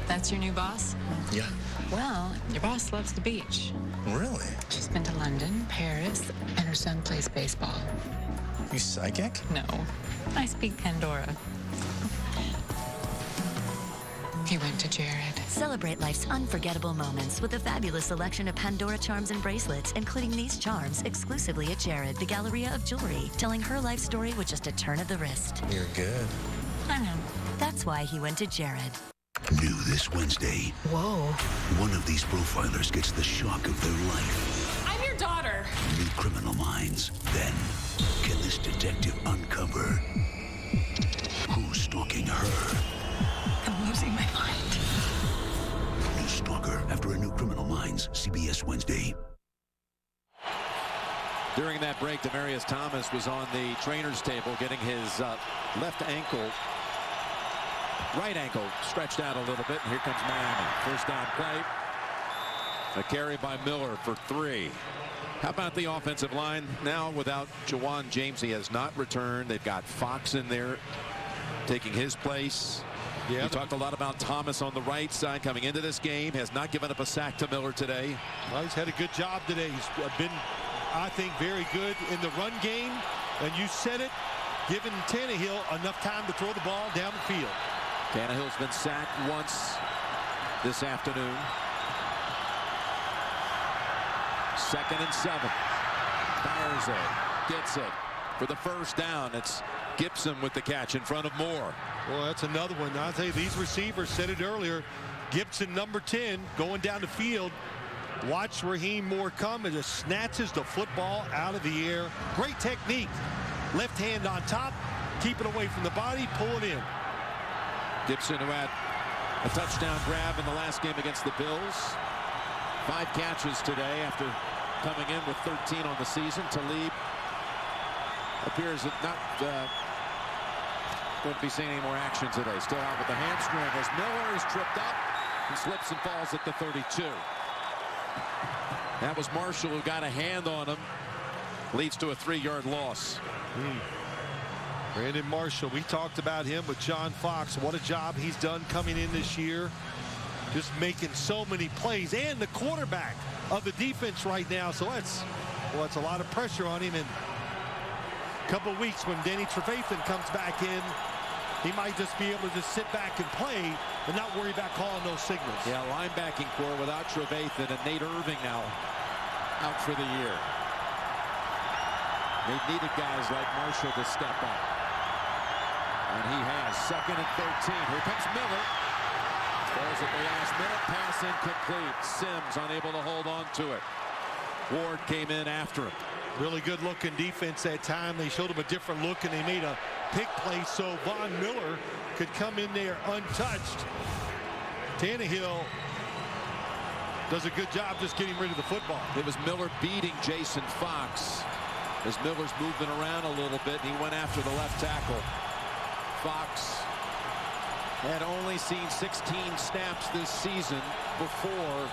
Speaker 20: That's your new boss?
Speaker 18: Yeah.
Speaker 20: Well, your boss loves the beach.
Speaker 18: Really?
Speaker 20: She's been to London, Paris, and her son plays baseball.
Speaker 18: You psychic?
Speaker 20: No, I speak Pandora. He went to Jared.
Speaker 19: Celebrate life's unforgettable moments with a fabulous selection of Pandora charms and bracelets, including these charms exclusively at Jared, the Galleria of Jewelry, telling her life story with just a turn of the wrist.
Speaker 18: You're good.
Speaker 20: I know.
Speaker 19: That's why he went to Jared.
Speaker 22: New this Wednesday.
Speaker 20: Whoa.
Speaker 22: One of these profilers gets the shock of their life.
Speaker 21: I'm your daughter.
Speaker 22: New Criminal Minds. Then, can this detective uncover who's stalking her?
Speaker 20: I'm losing my mind.
Speaker 22: New Stalker after a New Criminal Minds. CBS Wednesday.
Speaker 1: During that break, Demaryius Thomas was on the trainer's table getting his right ankle stretched out a little bit. And here comes Miami. First down play. A carry by Miller for 3. How about the offensive line now without Jawan James? He has not returned. They've got Fox in there taking his place. Yeah, we talked a lot about Thomas on the right side coming into this game. Has not given up a sack to Miller today.
Speaker 2: Well, he's had a good job today. He's been, I think, very good in the run game. And you said it, giving Tannehill enough time to throw the ball down the field.
Speaker 1: Tannehill's been sacked once this afternoon. 2nd and 7. Fires it. Gets it. For the first down, it's Gibson with the catch in front of Moore.
Speaker 2: Well, that's another one. I'll tell you, these receivers said it earlier. Gibson, number 10, going down the field. Watch Raheem Moore come and just snatches the football out of the air. Great technique. Left hand on top. Keep it away from the body. Pull it in.
Speaker 1: Gibson, who had a touchdown grab in the last game against the Bills. 5 catches today after coming in with 13 on the season. Talib appears not going to be seeing any more action today. Still out with the hamstring as Miller is tripped up and slips and falls at the 32. That was Marshall who got a hand on him. Leads to a 3-yard loss.
Speaker 2: Brandon Marshall, we talked about him with John Fox. What a job he's done coming in this year. Just making so many plays. And the quarterback of the defense right now. So that's a lot of pressure on him. And a couple of weeks when Danny Trevathan comes back in, he might just be able to just sit back and play and not worry about calling those signals.
Speaker 1: Yeah, linebacking core without Trevathan and Nate Irving now out for the year. They needed guys like Marshall to step up. And he has. 2nd and 13. Here comes Miller. Throws at the last minute. Pass incomplete. Sims unable to hold on to it. Ward came in after him.
Speaker 2: Really good looking defense that time. They showed him a different look and they made a pick play so Von Miller could come in there untouched. Tannehill does a good job just getting rid of the football.
Speaker 1: It was Miller beating Jason Fox as Miller's moving around a little bit, and he went after the left tackle. Fox had only seen 16 snaps this season before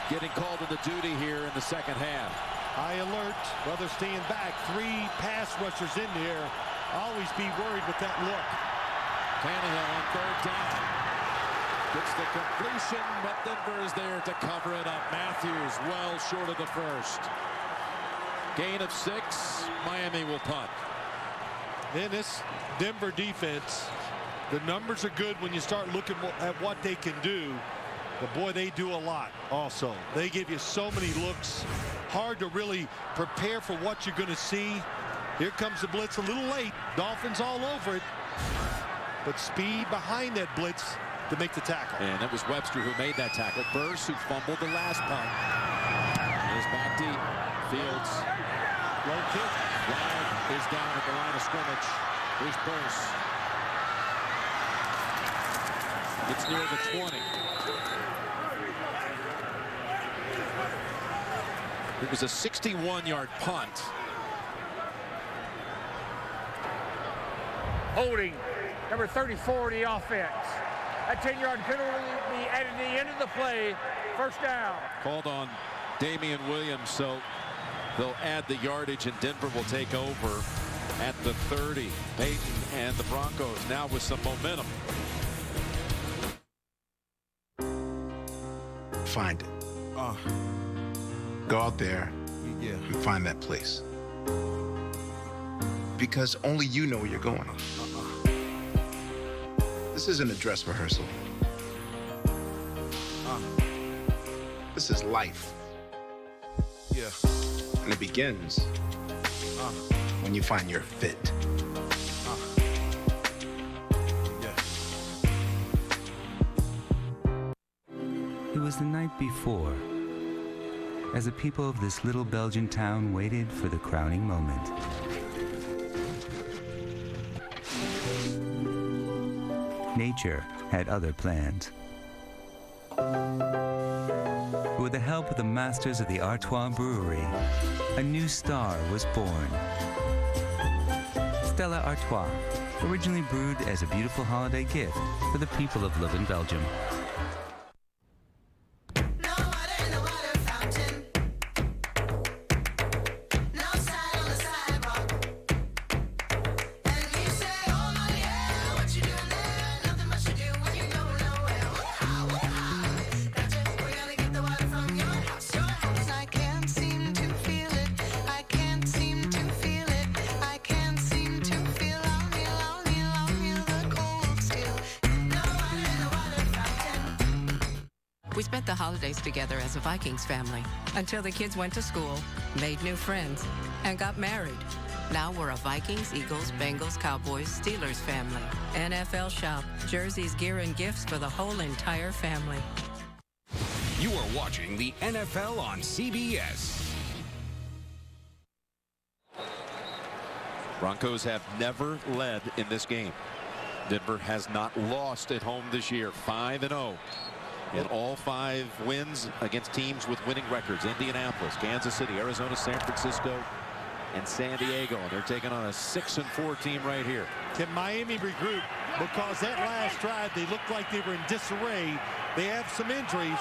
Speaker 1: getting called into duty here in the second half.
Speaker 2: High alert, brother staying back. 3 pass rushers in there. Always be worried with that look.
Speaker 1: Tannehill on 3rd down. Gets the completion, but Denver is there to cover it up. Matthews well short of the first. Gain of 6. Miami will punt.
Speaker 2: And this Denver defense, the numbers are good when you start looking at what they can do. But boy, they do a lot also. They give you so many looks. Hard to really prepare for what you're going to see. Here comes the blitz a little late. Dolphins all over it. But speed behind that blitz to make the tackle.
Speaker 1: And it was Webster who made that tackle. Burse who fumbled the last punt. Is back deep. Fields.
Speaker 2: Low kick.
Speaker 1: Flag is down at the line of scrimmage. Here's Burse. It's near the 20. It was a 61-yard punt.
Speaker 4: Holding number 34 in the offense. That 10-yard penalty will be added to the end of the play. First down.
Speaker 1: Called on Damian Williams, so they'll add the yardage, and Denver will take over at the 30. Peyton and the Broncos now with some momentum.
Speaker 11: Find it. Go out there and find that place. Because only you know where you're going. This isn't a dress rehearsal. This is life.
Speaker 5: Yeah.
Speaker 11: And it begins when you find your fit.
Speaker 6: It was the night before, as the people of this little Belgian town waited for the crowning moment. Nature had other plans. With the help of the masters of the Artois Brewery, a new star was born. Stella Artois, originally brewed as a beautiful holiday gift for the people of living Belgium.
Speaker 9: We spent the holidays together as a Vikings family until the kids went to school, made new friends, and got married. Now we're a Vikings, Eagles, Bengals, Cowboys, Steelers family. NFL Shop, jerseys, gear, and gifts for the whole entire family.
Speaker 3: You are watching the NFL on CBS.
Speaker 1: Broncos have never led in this game. Denver has not lost at home this year. 5-0. In all 5 wins against teams with winning records. Indianapolis, Kansas City, Arizona, San Francisco, and San Diego. And they're taking on a 6-4 team right here.
Speaker 2: Can Miami regroup? Because that last drive, they looked like they were in disarray. They have some injuries.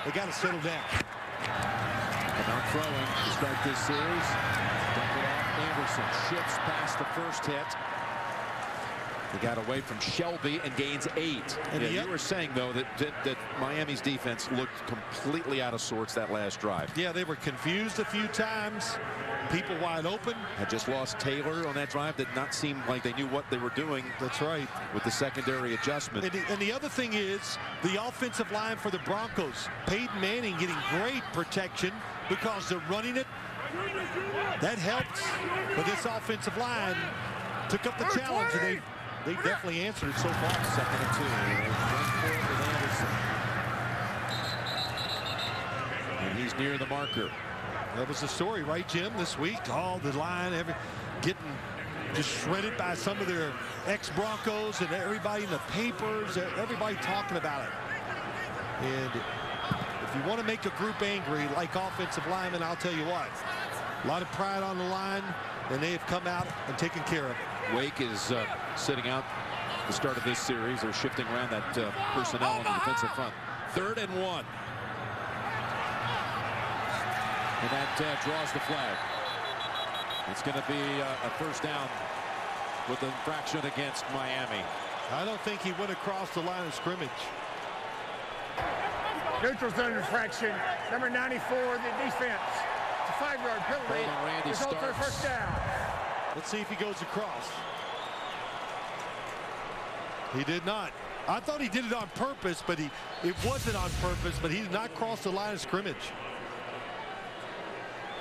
Speaker 2: They got to settle down.
Speaker 1: Not throwing to start this series. Dump it off. Anderson shifts past the first hit. He got away from Shelby and gains 8. And you were saying, though, that Miami's defense looked completely out of sorts that last drive.
Speaker 2: Yeah, they were confused a few times. People wide open.
Speaker 1: Had just lost Taylor on that drive. Did not seem like they knew what they were doing.
Speaker 2: That's right.
Speaker 1: With the secondary adjustment.
Speaker 2: And the other thing is the offensive line for the Broncos. Peyton Manning getting great protection because they're running it. That helps. But this offensive line took up the challenge, and they definitely answered it so far.
Speaker 1: 2nd and 2. With Anderson. And he's near the marker.
Speaker 2: That was the story, right, Jim, this week? All the line, getting just shredded by some of their ex-Broncos and everybody in the papers, everybody talking about it. And if you want to make a group angry, like offensive linemen, I'll tell you what. A lot of pride on the line, and they have come out and taken care of it.
Speaker 1: Wake is sitting out the start of this series. They're shifting around that personnel on the defensive front. 3rd and 1. And that draws the flag. It's going to be a first down with the infraction against Miami.
Speaker 2: I don't think he went across the line of scrimmage.
Speaker 4: Neutral zone infraction. Number 94, the defense. It's a 5-yard penalty. Result for a first down.
Speaker 2: Let's see if he goes across. He did not. I thought he did it on purpose, but it wasn't on purpose, but he did not cross the line of scrimmage.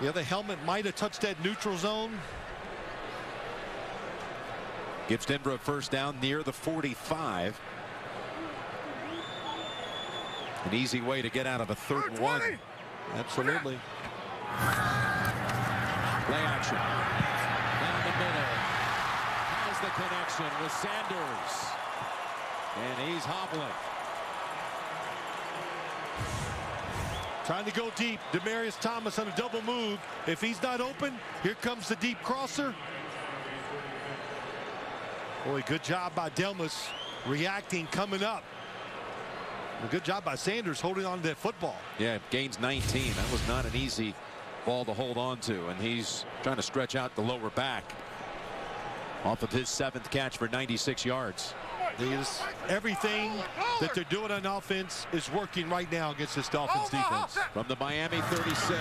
Speaker 2: The other helmet might have touched that neutral zone.
Speaker 1: Gives Denver a first down near the 45. An easy way to get out of a 3rd and 1.
Speaker 2: Absolutely.
Speaker 1: Play action. Down the middle. Has the connection with Sanders. And he's hobbling.
Speaker 2: Trying to go deep. Demaryius Thomas on a double move. If he's not open, here comes the deep crosser. Boy, good job by Delmas reacting, coming up. A good job by Sanders holding on to that football.
Speaker 1: Yeah, gains 19. That was not an easy ball to hold on to, and he's trying to stretch out the lower back off of his 7th catch for 96 yards.
Speaker 2: Everything that they're doing on offense is working right now against this Dolphins defense.
Speaker 1: From the Miami 36,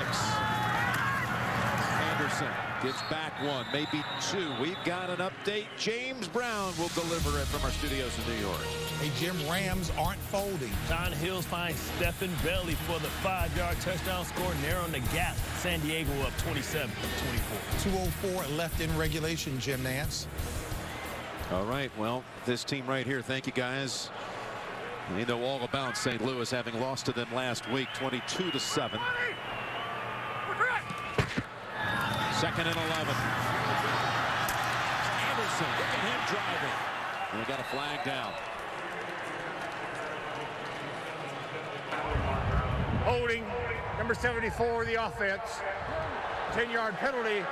Speaker 1: Anderson gives back 1, maybe 2. We've got an update. James Brown will deliver it from our studios in New York.
Speaker 7: Hey, Jim, Rams aren't folding.
Speaker 10: Tannehill finds Stephen Bailey for the 5-yard touchdown score, narrowing the gap. San Diego up 27-24.
Speaker 7: 2:04 left in regulation, Jim Nance.
Speaker 1: All right, well, this team right here, thank you guys. They know all about St. Louis, having lost to them last week, 22-7. 2nd and 11. Anderson, look at him driving. And they got a flag down.
Speaker 4: Holding, number 74, the offense. 10-yard penalty.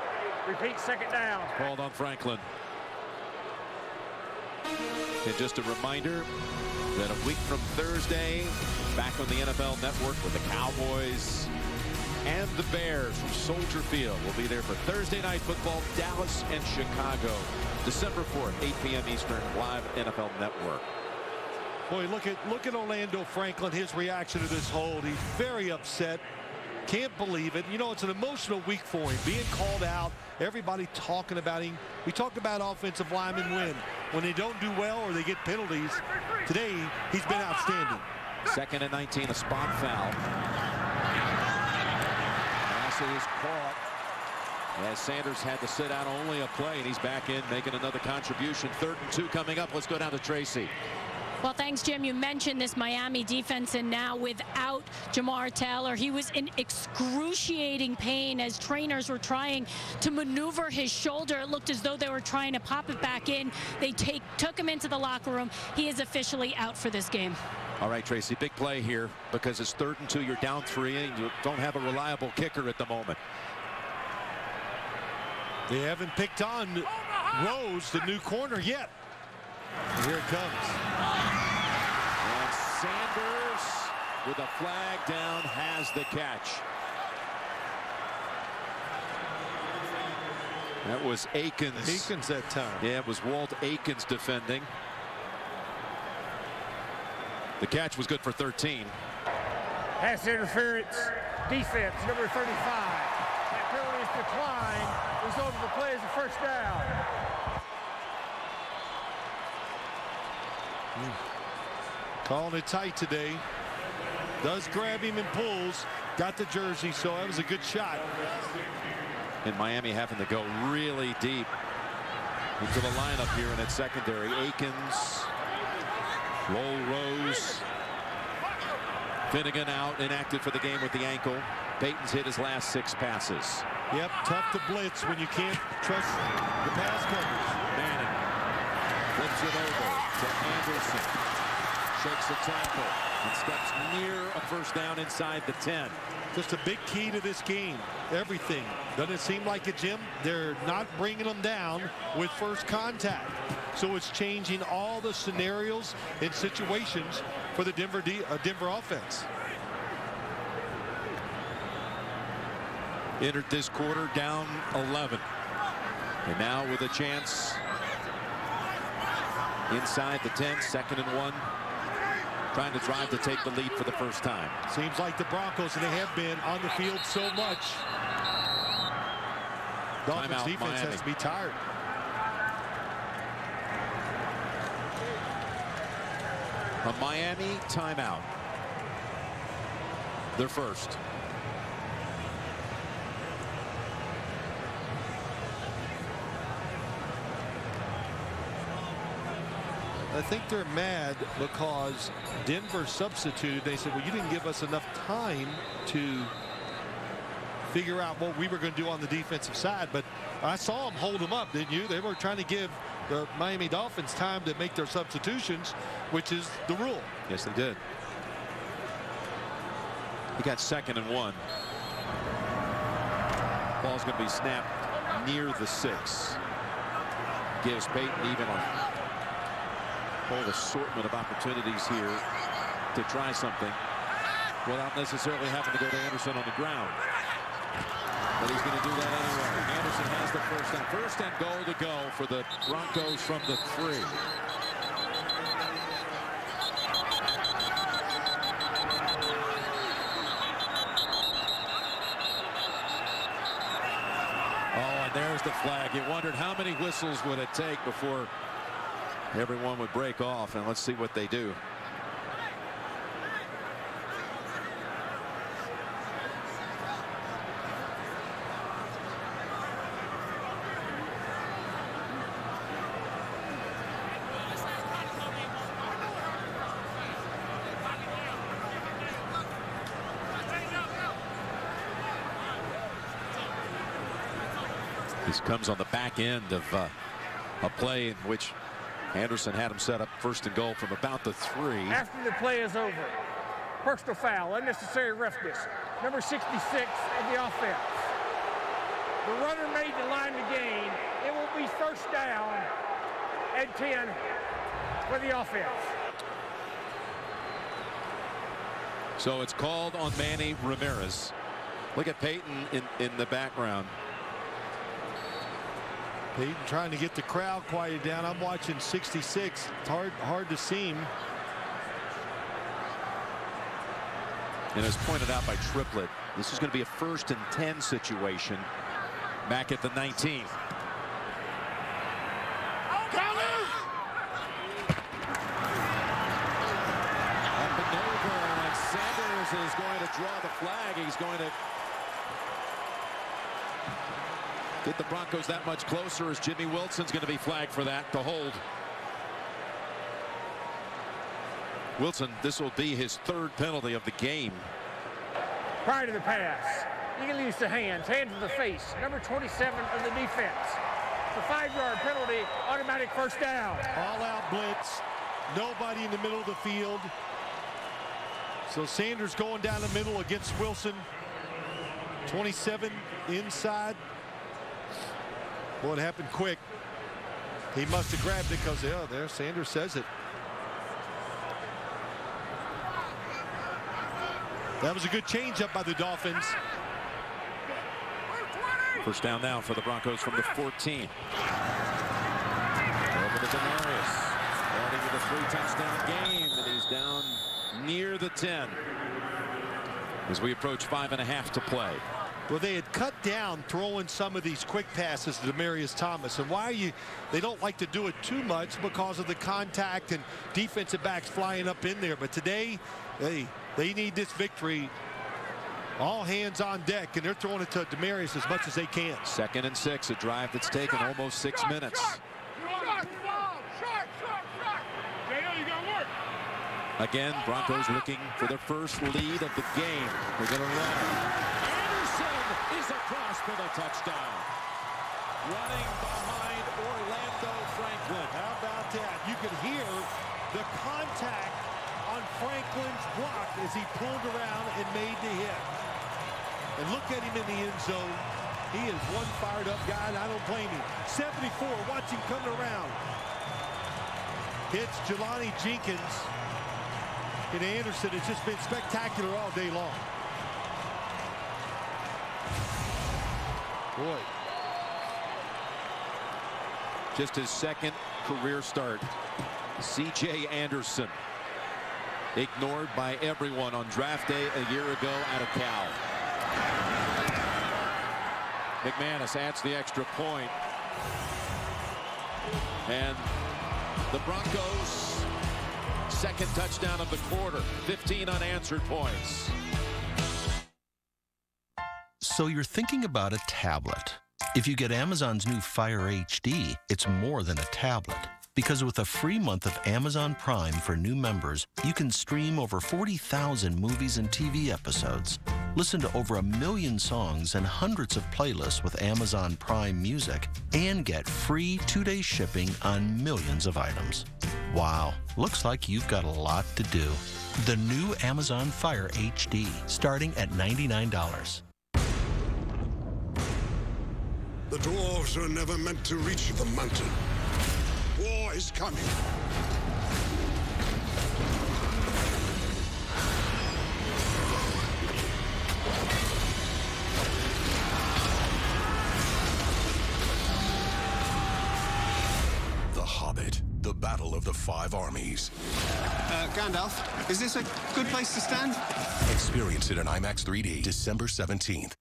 Speaker 4: Repeat, 2nd down.
Speaker 1: Called on Franklin. And just a reminder that a week from Thursday, back on the NFL Network with the Cowboys and the Bears from Soldier Field. We'll be there for Thursday Night Football, Dallas and Chicago. December 4th, 8 p.m. Eastern, live NFL Network.
Speaker 2: Boy, look at Orlando Franklin, his reaction to this hold. He's very upset. Can't believe it. You know, it's an emotional week for him. Being called out, everybody talking about him. We talked about offensive linemen when they don't do well or they get penalties. Today, he's been outstanding.
Speaker 1: 2nd and 19, a spot foul. Pass is caught. As Sanders had to sit out only a play, and he's back in making another contribution. 3rd and 2 coming up. Let's go down to Tracy.
Speaker 21: Well, thanks, Jim. You mentioned this Miami defense, and now without Jamar Taylor, he was in excruciating pain as trainers were trying to maneuver his shoulder. It looked as though they were trying to pop it back in. They took him into the locker room. He is officially out for this game.
Speaker 1: All right, Tracy, big play here because it's 3rd and 2. You're down 3, and you don't have a reliable kicker at the moment.
Speaker 2: They haven't picked on Rose, the new corner, yet. Here it comes.
Speaker 1: And Sanders with a flag down has the catch. That was Akins.
Speaker 2: Akins that time.
Speaker 1: Yeah, it was Walt Akins defending. The catch was good for 13.
Speaker 4: Pass interference, defense, number 35. That penalty is declined. Result of the play is a first down.
Speaker 2: Calling it tight today. Does grab him and pulls. Got the jersey, so that was a good shot.
Speaker 1: And Miami having to go really deep into the lineup here in its secondary. Akins, Roll Rose, Finnegan out, inactive for the game with the ankle. Peyton's hit his last 6 passes.
Speaker 2: Yep, tough to blitz when you can't trust the pass coverage.
Speaker 1: Manning flips it over to Anderson. Shakes a tackle and steps near a first down inside the 10.
Speaker 2: Just a big key to this game. Everything. Doesn't it seem like it, Jim? They're not bringing them down with first contact. So it's changing all the scenarios and situations for the Denver offense.
Speaker 1: Entered this quarter down 11. And now with a chance inside the 10, 2nd and 1. Trying to drive to take the lead for the first time.
Speaker 2: Seems like the Broncos, and they have been on the field so much. Dolphins defense has to be tired.
Speaker 1: A Miami timeout. Their first.
Speaker 2: I think they're mad because Denver substituted. They said, well, you didn't give us enough time to figure out what we were going to do on the defensive side. But I saw them hold them up, didn't you? They were trying to give the Miami Dolphins time to make their substitutions, which is the rule.
Speaker 1: Yes, they did. He got 2nd and 1. Ball's going to be snapped near the 6. Gives Peyton even a whole assortment of opportunities here to try something without necessarily having to go to Anderson on the ground. But he's going to do that anyway. Anderson has the first down. First and goal to go for the Broncos from the 3. Oh, and there's the flag. You wondered how many whistles would it take before everyone would break off, and let's see what they do. This comes on the back end of a play in which Anderson had him set up 1st and goal from about the 3.
Speaker 4: After the play is over, personal foul, unnecessary roughness, number 66 of the offense. The runner made the line to gain. It will be first down and 10 for the offense.
Speaker 1: So it's called on Manny Ramirez. Look at Peyton in the background.
Speaker 2: Peyton trying to get the crowd quieted down. I'm watching 66. It's hard to see him.
Speaker 1: And as pointed out by Triplett, this is going to be a 1st and 10 situation back at the 19. Up and over, and Sanders is going to draw the flag. He's going to get the Broncos that much closer, as Jimmy Wilson's going to be flagged for that, to hold. Wilson, this will be his 3rd penalty of the game.
Speaker 4: Prior to the pass, you can use the hands to the face, number 27 of the defense. It's a 5-yard penalty, automatic first down.
Speaker 2: All out blitz, nobody in the middle of the field. So Sanders going down the middle against Wilson. 27 inside. Boy, it happened quick. He must have grabbed it because, yeah, there Sanders says it. That was a good changeup by the Dolphins.
Speaker 1: First down now for the Broncos from the 14. Over to Demaryius. Already with a 3-touchdown game, and he's down near the 10 as we approach 5.5 to play.
Speaker 2: Well, they had cut down throwing some of these quick passes to Demaryius Thomas. And they don't like to do it too much because of the contact and defensive backs flying up in there. But today, they need this victory. All hands on deck, and they're throwing it to Demaryius as much as they can.
Speaker 1: 2nd and 6, a drive that's taken almost 6 minutes. Again, Broncos looking for their first lead of the game. They're going to run. Anderson is across for the touchdown. Running behind Orlando Franklin.
Speaker 2: How about that? You could hear the contact on Franklin's block as he pulled around and made the hit. And look at him in the end zone. He is one fired up guy, and I don't blame him. 74, watch him coming around. It's Jelani Jenkins. And Anderson has just been spectacular all day long. Boy.
Speaker 1: Just his 2nd career start. C.J. Anderson. Ignored by everyone on draft day a year ago out of Cal. McManus adds the extra point. And the Broncos' 2nd touchdown of the quarter. 15 unanswered points.
Speaker 5: So you're thinking about a tablet. If you get Amazon's new Fire HD, it's more than a tablet. Because with a free month of Amazon Prime for new members, you can stream over 40,000 movies and TV episodes, listen to over 1 million songs and hundreds of playlists with Amazon Prime Music, and get free 2-day shipping on millions of items. Wow, looks like you've got a lot to do. The new Amazon Fire HD, starting at $99.
Speaker 12: The dwarves were never meant to reach the mountain. War is coming.
Speaker 22: The Hobbit, the Battle of the Five Armies.
Speaker 14: Gandalf, is this a good place to stand?
Speaker 22: Experience it in IMAX 3D, December 17th.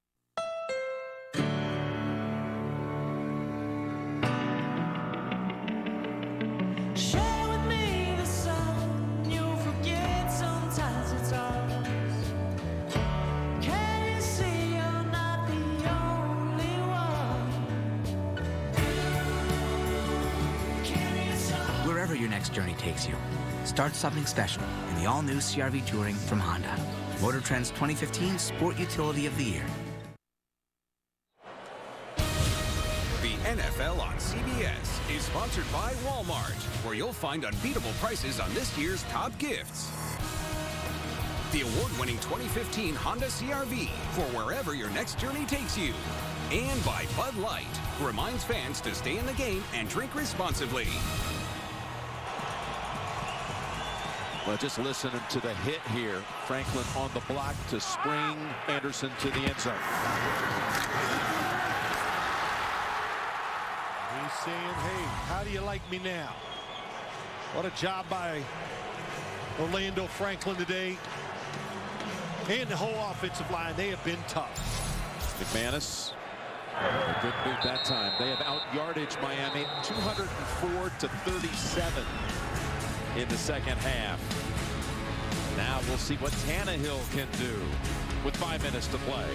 Speaker 15: Your next journey takes you. Start something special in the all-new CR-V Touring from Honda. Motor Trend's 2015 Sport Utility of the Year.
Speaker 3: The NFL on CBS is sponsored by Walmart, where you'll find unbeatable prices on this year's top gifts. The award-winning 2015 Honda CR-V for wherever your next journey takes you. And by Bud Light, who reminds fans to stay in the game and drink responsibly.
Speaker 1: Well, just listening to the hit here. Franklin on the block to spring Anderson to the end zone.
Speaker 2: He's saying, hey, how do you like me now? What a job by Orlando Franklin today. And the whole offensive line, they have been tough.
Speaker 1: McManus, a good move that time. They have out-yardaged Miami 204 to 37. In the 2nd half. Now we'll see what Tannehill can do with 5 minutes to play.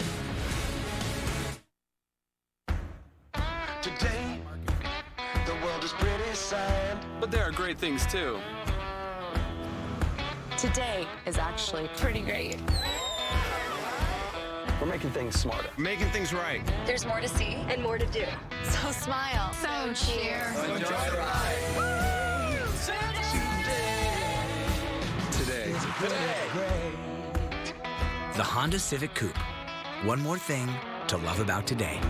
Speaker 23: Today, the world is pretty sad.
Speaker 24: But there are great things too.
Speaker 25: Today is actually pretty great.
Speaker 23: We're making things smarter. Making things right.
Speaker 25: There's more to see and more to do. So smile. So cheer.
Speaker 23: Enjoy the ride. Today.
Speaker 15: The Honda Civic Coupe. One more thing to love about today.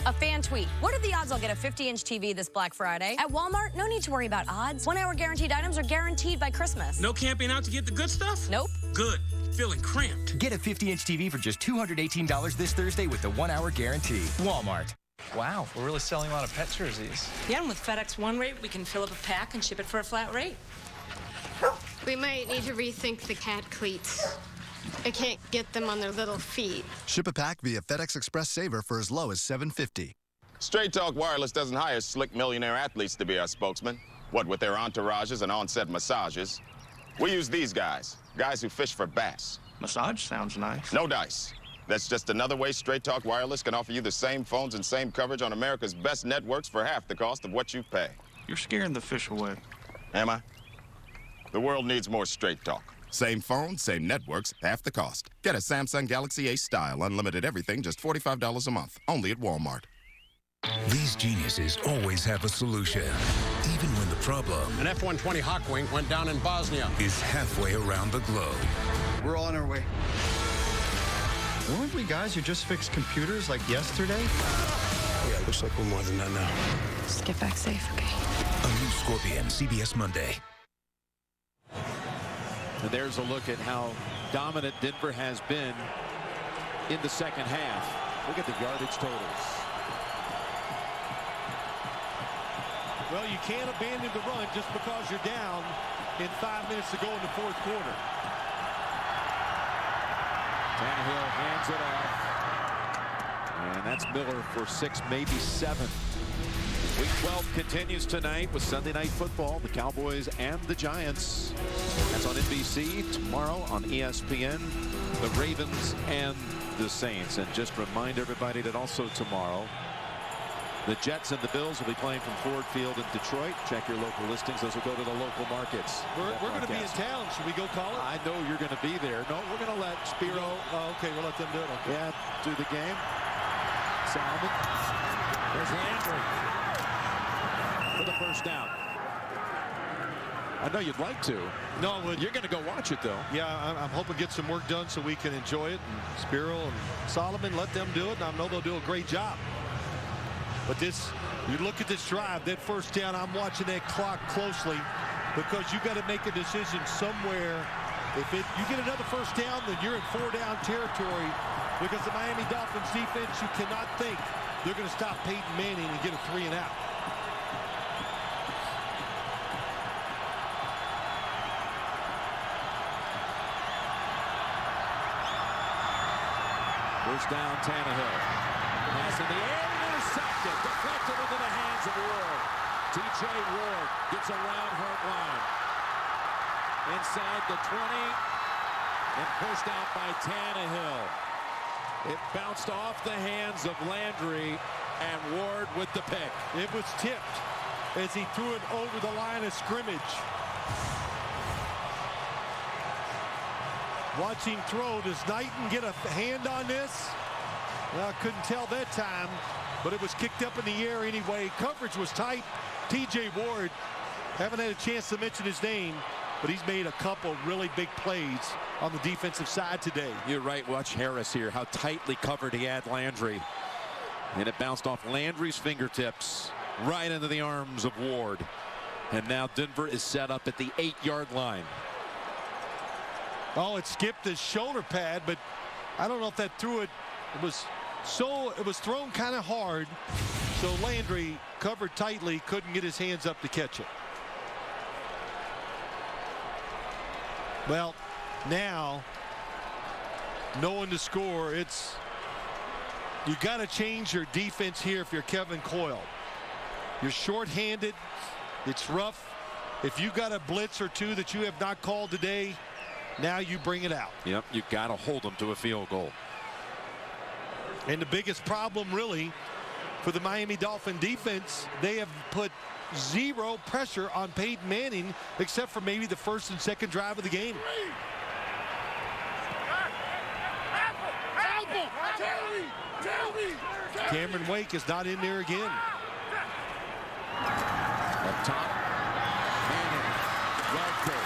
Speaker 26: A fan tweet. What are the odds I'll get a 50-inch TV this Black Friday? At Walmart, no need to worry about odds. 1-hour guaranteed items are guaranteed by Christmas.
Speaker 10: No camping out to get the good stuff?
Speaker 26: Nope.
Speaker 10: Good.
Speaker 8: feeling cramped.
Speaker 13: Get a 50-inch TV for just $218 this Thursday with the 1-hour guarantee. Walmart.
Speaker 16: Wow, we're really selling a lot of pet jerseys.
Speaker 17: Yeah, and with FedEx One rate, we can fill up a pack and ship it for a flat rate.
Speaker 18: We might need to rethink the cat cleats. I can't get them on their little feet.
Speaker 24: Ship a pack via FedEx Express Saver for as low as $7.50.
Speaker 27: Straight Talk Wireless doesn't hire slick millionaire athletes to be our spokesman. What with their entourages and on-set massages. We use these guys who fish for bass.
Speaker 16: Massage sounds nice.
Speaker 27: No dice. That's just another way Straight Talk Wireless can offer you the same phones and same coverage on America's best networks for half the cost of what you pay.
Speaker 16: You're scaring the fish away.
Speaker 27: Am I? The world needs more Straight Talk.
Speaker 28: Same phone, same networks, half the cost. Get a Samsung Galaxy Ace style, unlimited everything, just $45 a month. Only at Walmart.
Speaker 22: These geniuses always have a solution, even when the problem...
Speaker 14: An F-120 Hawkwing went down in Bosnia.
Speaker 22: ...is halfway around the globe.
Speaker 14: We're all on our way.
Speaker 29: Weren't we guys who just fixed computers like yesterday?
Speaker 14: Yeah, looks like we're more than that now.
Speaker 18: Just get back safe, okay?
Speaker 22: A new Scorpion, CBS Monday.
Speaker 1: And there's a look at how dominant Denver has been in the second half. Look at the yardage totals.
Speaker 2: Well, you can't abandon the run just because you're down in 5 minutes to go in the fourth quarter.
Speaker 1: Tannehill hands it off. And that's Miller for 6, maybe 7. Week 12 continues tonight with Sunday Night Football, the Cowboys and the Giants. That's on NBC. Tomorrow on ESPN, the Ravens and the Saints. And just remind everybody that also tomorrow, the Jets and the Bills will be playing from Ford Field in Detroit. Check your local listings. Those will go to the local markets.
Speaker 2: We're going to be in town. Should we go call it?
Speaker 1: I know you're going to be there. No, we're going to let Spiro.
Speaker 2: Oh, okay, we'll let them do it. Okay.
Speaker 1: Yeah, do the game. Salmon. There's Landry for the first down. I know you'd like to.
Speaker 2: No,
Speaker 1: you're going to go watch it, though.
Speaker 2: Yeah, I'm hoping to get some work done so we can enjoy it. And Spiro and Solomon, let them do it, and I know they'll do a great job. But this, you look at this drive, that first down, I'm watching that clock closely because you got to make a decision somewhere. If you get another first down, then you're in 4-down territory because the Miami Dolphins defense, you cannot think they're going to stop Peyton Manning and get a 3-and-out.
Speaker 1: First down, Tannehill. Pass in the air. Intercepted, deflected into the hands of Ward. T.J. Ward gets around home line. Inside the 20 and pushed out by Tannehill. It bounced off the hands of Landry and Ward with the pick.
Speaker 2: It was tipped as he threw it over the line of scrimmage. Watch him throw. Does Knighton get a hand on this? Well, I couldn't tell that time, but it was kicked up in the air anyway. Coverage was tight. T.J. Ward, haven't had a chance to mention his name, but he's made a couple really big plays on the defensive side today.
Speaker 1: You're right. Watch Harris here, how tightly covered he had Landry. And it bounced off Landry's fingertips right into the arms of Ward. And now Denver is set up at the 8-yard line.
Speaker 2: Oh, it skipped his shoulder pad, but I don't know if that threw it. It was thrown kind of hard, so Landry, covered tightly, couldn't get his hands up to catch it. Well, now, knowing the score, you got to change your defense here if you're Kevin Coyle. You're shorthanded. It's rough. If you got a blitz or two that you have not called today, now you bring it out.
Speaker 1: Yep, you got to hold them to a field goal.
Speaker 2: And the biggest problem really for the Miami Dolphin defense, they have put zero pressure on Peyton Manning except for maybe the first and second drive of the game. Cameron Wake is not in there again.
Speaker 1: Up top, Manning, Welker,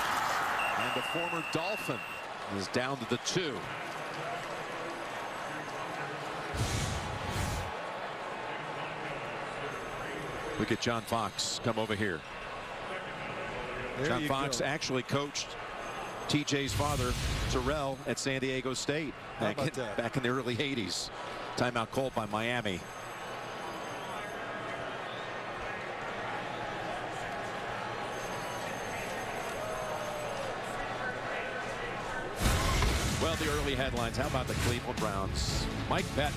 Speaker 1: and the former Dolphin is down to the 2. Look at John Fox come over here. John Fox actually coached TJ's father, Terrell, at San Diego State back in the early 80s. Timeout called by Miami. Well, the early headlines. How about the Cleveland Browns? Mike Pettin.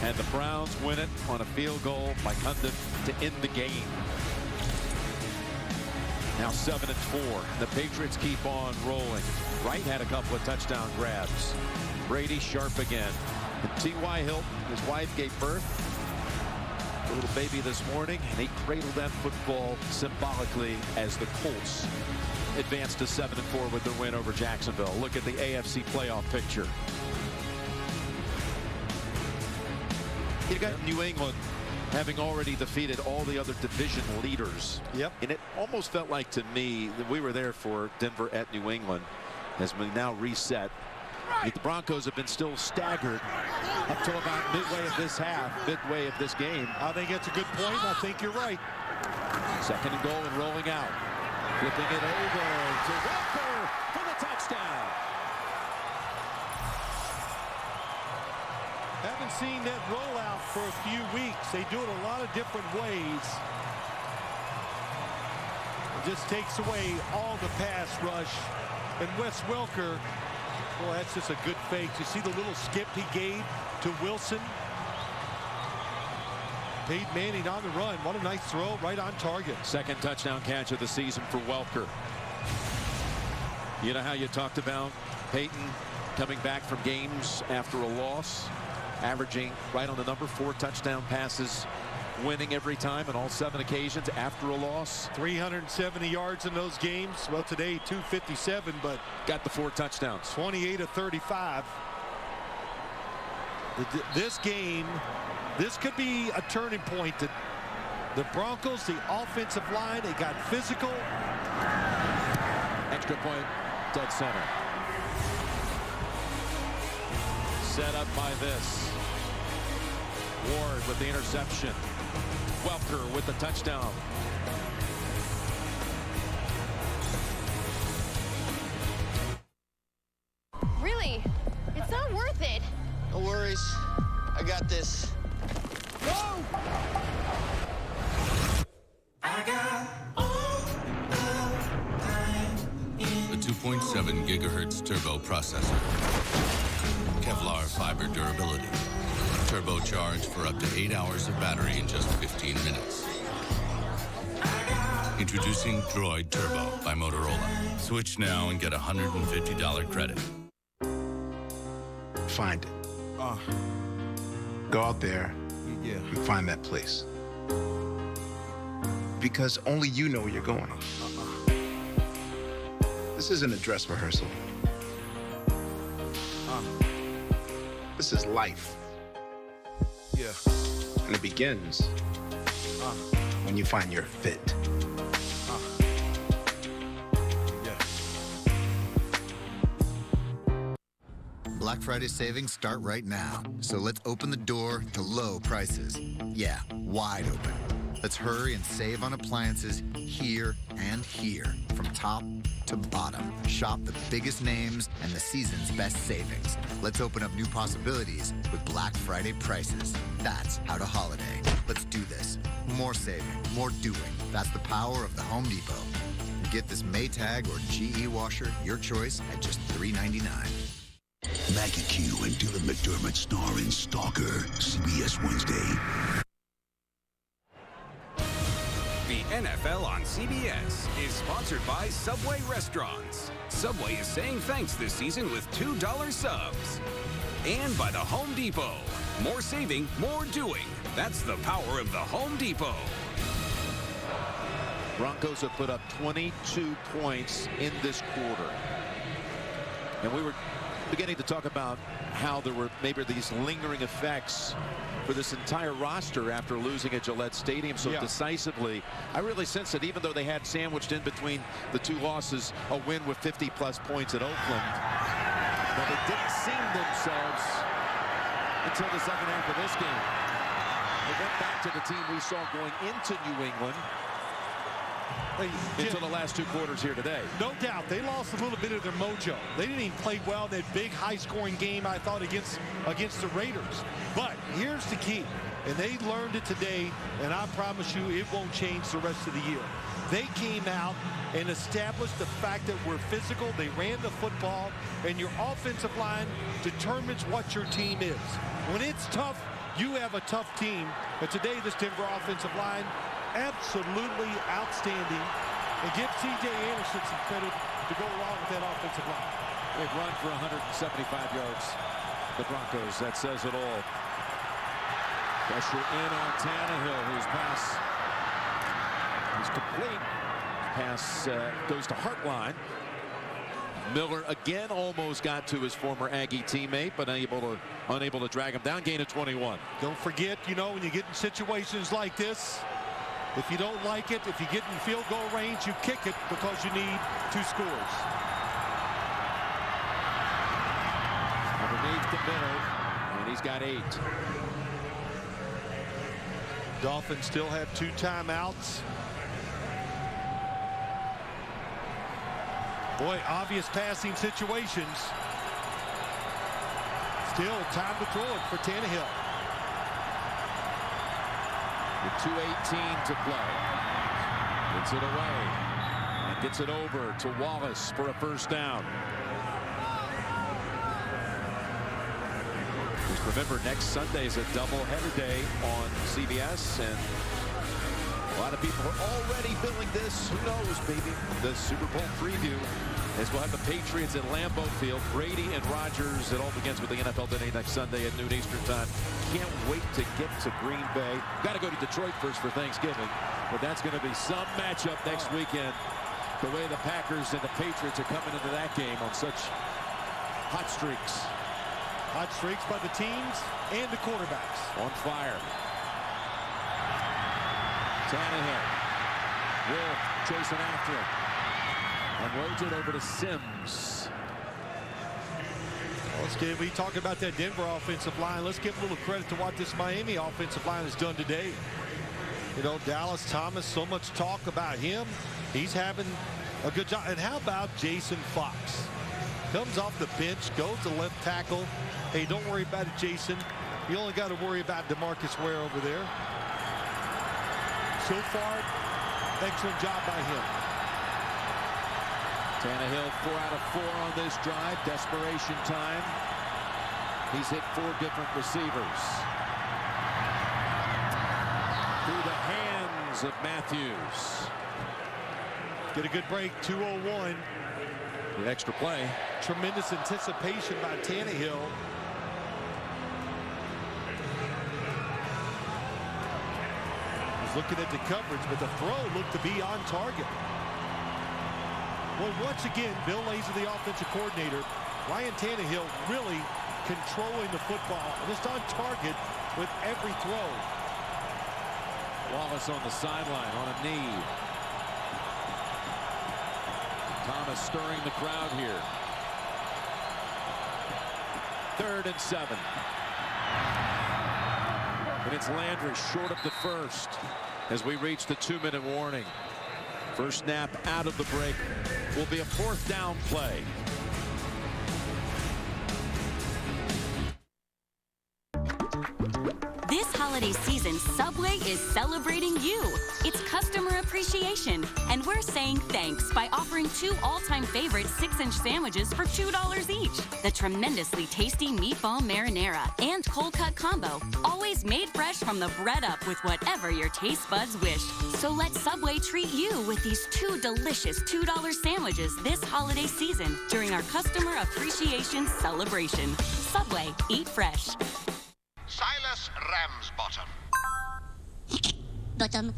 Speaker 1: And the Browns win it on a field goal by Cundon to end the game. Now 7-4. The Patriots keep on rolling. Wright had a couple of touchdown grabs. Brady sharp again. And T.Y. Hilton, his wife, gave birth to a little baby this morning, and he cradled that football symbolically as the Colts advanced to 7-4 with their win over Jacksonville. Look at the AFC playoff picture. You got New England having already defeated all the other division leaders.
Speaker 2: Yep.
Speaker 1: And it almost felt like to me that we were there for Denver at New England as we now reset. The Broncos have been still staggered up to about midway of this half, midway of this game.
Speaker 2: I think that's a good point. I think you're right.
Speaker 1: 2nd and goal and rolling out. Flipping it over to Walker for the touchdown.
Speaker 2: Haven't seen that rollout for a few weeks. They do it a lot of different ways. It just takes away all the pass rush. And Wes Welker, boy, that's just a good fake. You see the little skip he gave to Wilson? Peyton Manning on the run. What a nice throw, right on target.
Speaker 1: 2nd touchdown catch of the season for Welker. You know how you talked about Peyton coming back from games after a loss, averaging right on the number, 4 touchdown passes, winning every time on all 7 occasions after a loss.
Speaker 2: 370 yards in those games. Well, today 257, but
Speaker 1: got the 4 touchdowns.
Speaker 2: 28 of 35. This game, this could be a turning point. The Broncos, the offensive line, they got physical.
Speaker 1: Extra point, dead center. Set up by this. Ward with the interception. Welker with the touchdown.
Speaker 25: Really? It's not worth it.
Speaker 23: No worries. I got this.
Speaker 25: Go!
Speaker 4: I got all the time. The 2.7 gigahertz turbo processor. Kevlar fiber durability. Turbocharged for up to 8 hours of battery in just 15 minutes. Introducing Droid Turbo by Motorola. Switch now and get $150 credit.
Speaker 6: Find it. Go out there and find that place. Because only you know where you're going. This isn't a dress rehearsal. This is life. Yeah. And it begins when you find your fit.
Speaker 7: Black Friday savings start right now. So let's open the door to low prices. Yeah, wide open. Let's hurry and save on appliances here and here, from top to bottom. Shop the biggest names and the season's best savings. Let's open up new possibilities with Black Friday prices. That's how to holiday. Let's do this. More saving, more doing. That's the power of the Home Depot. Get this Maytag or GE washer, your choice, at just $3.99.
Speaker 22: Maggie Q and Dylan McDermott star in Stalker, CBS Wednesday.
Speaker 3: The NFL on CBS is sponsored by Subway Restaurants. Subway is saying thanks this season with $2 subs. And by the Home Depot. More saving, more doing. That's the power of the Home Depot.
Speaker 1: Broncos have put up 22 points in this quarter. And we were beginning to talk about how there were maybe these lingering effects for this entire roster after losing at Gillette Stadium so decisively. I really sense that even though they had sandwiched in between the 2 losses a win with 50-plus points at Oakland, but they didn't seem themselves until the second half of this game. They went back to the team we saw going into New England until the last 2 quarters here today.
Speaker 2: No doubt. They lost a little bit of their mojo. They didn't even play well in that big high-scoring game, I thought, against the Raiders. But here's the key, and they learned it today, and I promise you it won't change the rest of the year. They came out and established the fact that we're physical. They ran the football, and your offensive line determines what your team is. When it's tough, you have a tough team. But today, this Denver offensive line, absolutely outstanding. And give C.J. Anderson some credit to go along with that offensive line.
Speaker 1: They've run for 175 yards. The Broncos, that says it all. Pressure in on Tannehill, whose pass is complete. Pass goes to Hartline. Miller again almost got to his former Aggie teammate, but unable to drag him down. Gain of 21.
Speaker 2: Don't forget, you know, when you get in situations like this, if you don't like it, if you get in field goal range, you kick it because you need 2 scores.
Speaker 1: Underneath the Miller, and he's got 8.
Speaker 2: Dolphins still have 2 timeouts. Boy, obvious passing situations. Still time to throw it for Tannehill.
Speaker 1: With 2:18 to play. Gets it away. And gets it over to Wallace for a first down. Just remember, next Sunday is a doubleheader day on CBS, and a lot of people are already billing this. Who knows, maybe the Super Bowl preview, as we'll have the Patriots at Lambeau Field. Brady and Rodgers. It all begins with the NFL Today next Sunday at noon Eastern time. Can't wait to get to Green Bay. Got to go to Detroit first for Thanksgiving, but that's going to be some matchup next weekend. The way the Packers and the Patriots are coming into that game on such hot streaks.
Speaker 2: Hot streaks by the teams and the quarterbacks.
Speaker 1: On fire. Tannehill. Wolf chasing after it. Unloads it over to Sims.
Speaker 2: We talk about that Denver offensive line. Let's give a little credit to what this Miami offensive line has done today. You know, Dallas Thomas, so much talk about him. He's having a good job. And how about Jason Fox? Comes off the bench, goes to left tackle. Hey, don't worry about it, Jason. You only got to worry about DeMarcus Ware over there. So far, excellent job by him.
Speaker 1: Tannehill 4 out of 4 on this drive. Desperation time. He's hit 4 different receivers. Through the hands of Matthews.
Speaker 2: Get a good break. 2:01.
Speaker 1: The extra play.
Speaker 2: Tremendous anticipation by Tannehill. He's looking at the coverage, but the throw looked to be on target. Well, once again, Bill Lazor, the offensive coordinator, Ryan Tannehill really controlling the football, just on target with every throw.
Speaker 1: Wallace on the sideline on a knee. Thomas stirring the crowd here. 3rd and 7. And it's Landry short of the first as we reach the 2-minute warning. First snap out of the break will be a 4th down play.
Speaker 5: This holiday season, Subway is celebrating you. It's customer appreciation, and we're saying thanks by offering 2 all-time favorite 6-inch sandwiches for $2 each. The tremendously tasty meatball marinara and cold cut combo, always made fresh from the bread up with whatever your taste buds wish. So let Subway treat you with these 2 delicious $2 sandwiches this holiday season during our customer appreciation celebration. Subway, eat fresh.
Speaker 8: Silas Ramsbottom.
Speaker 9: Bottom.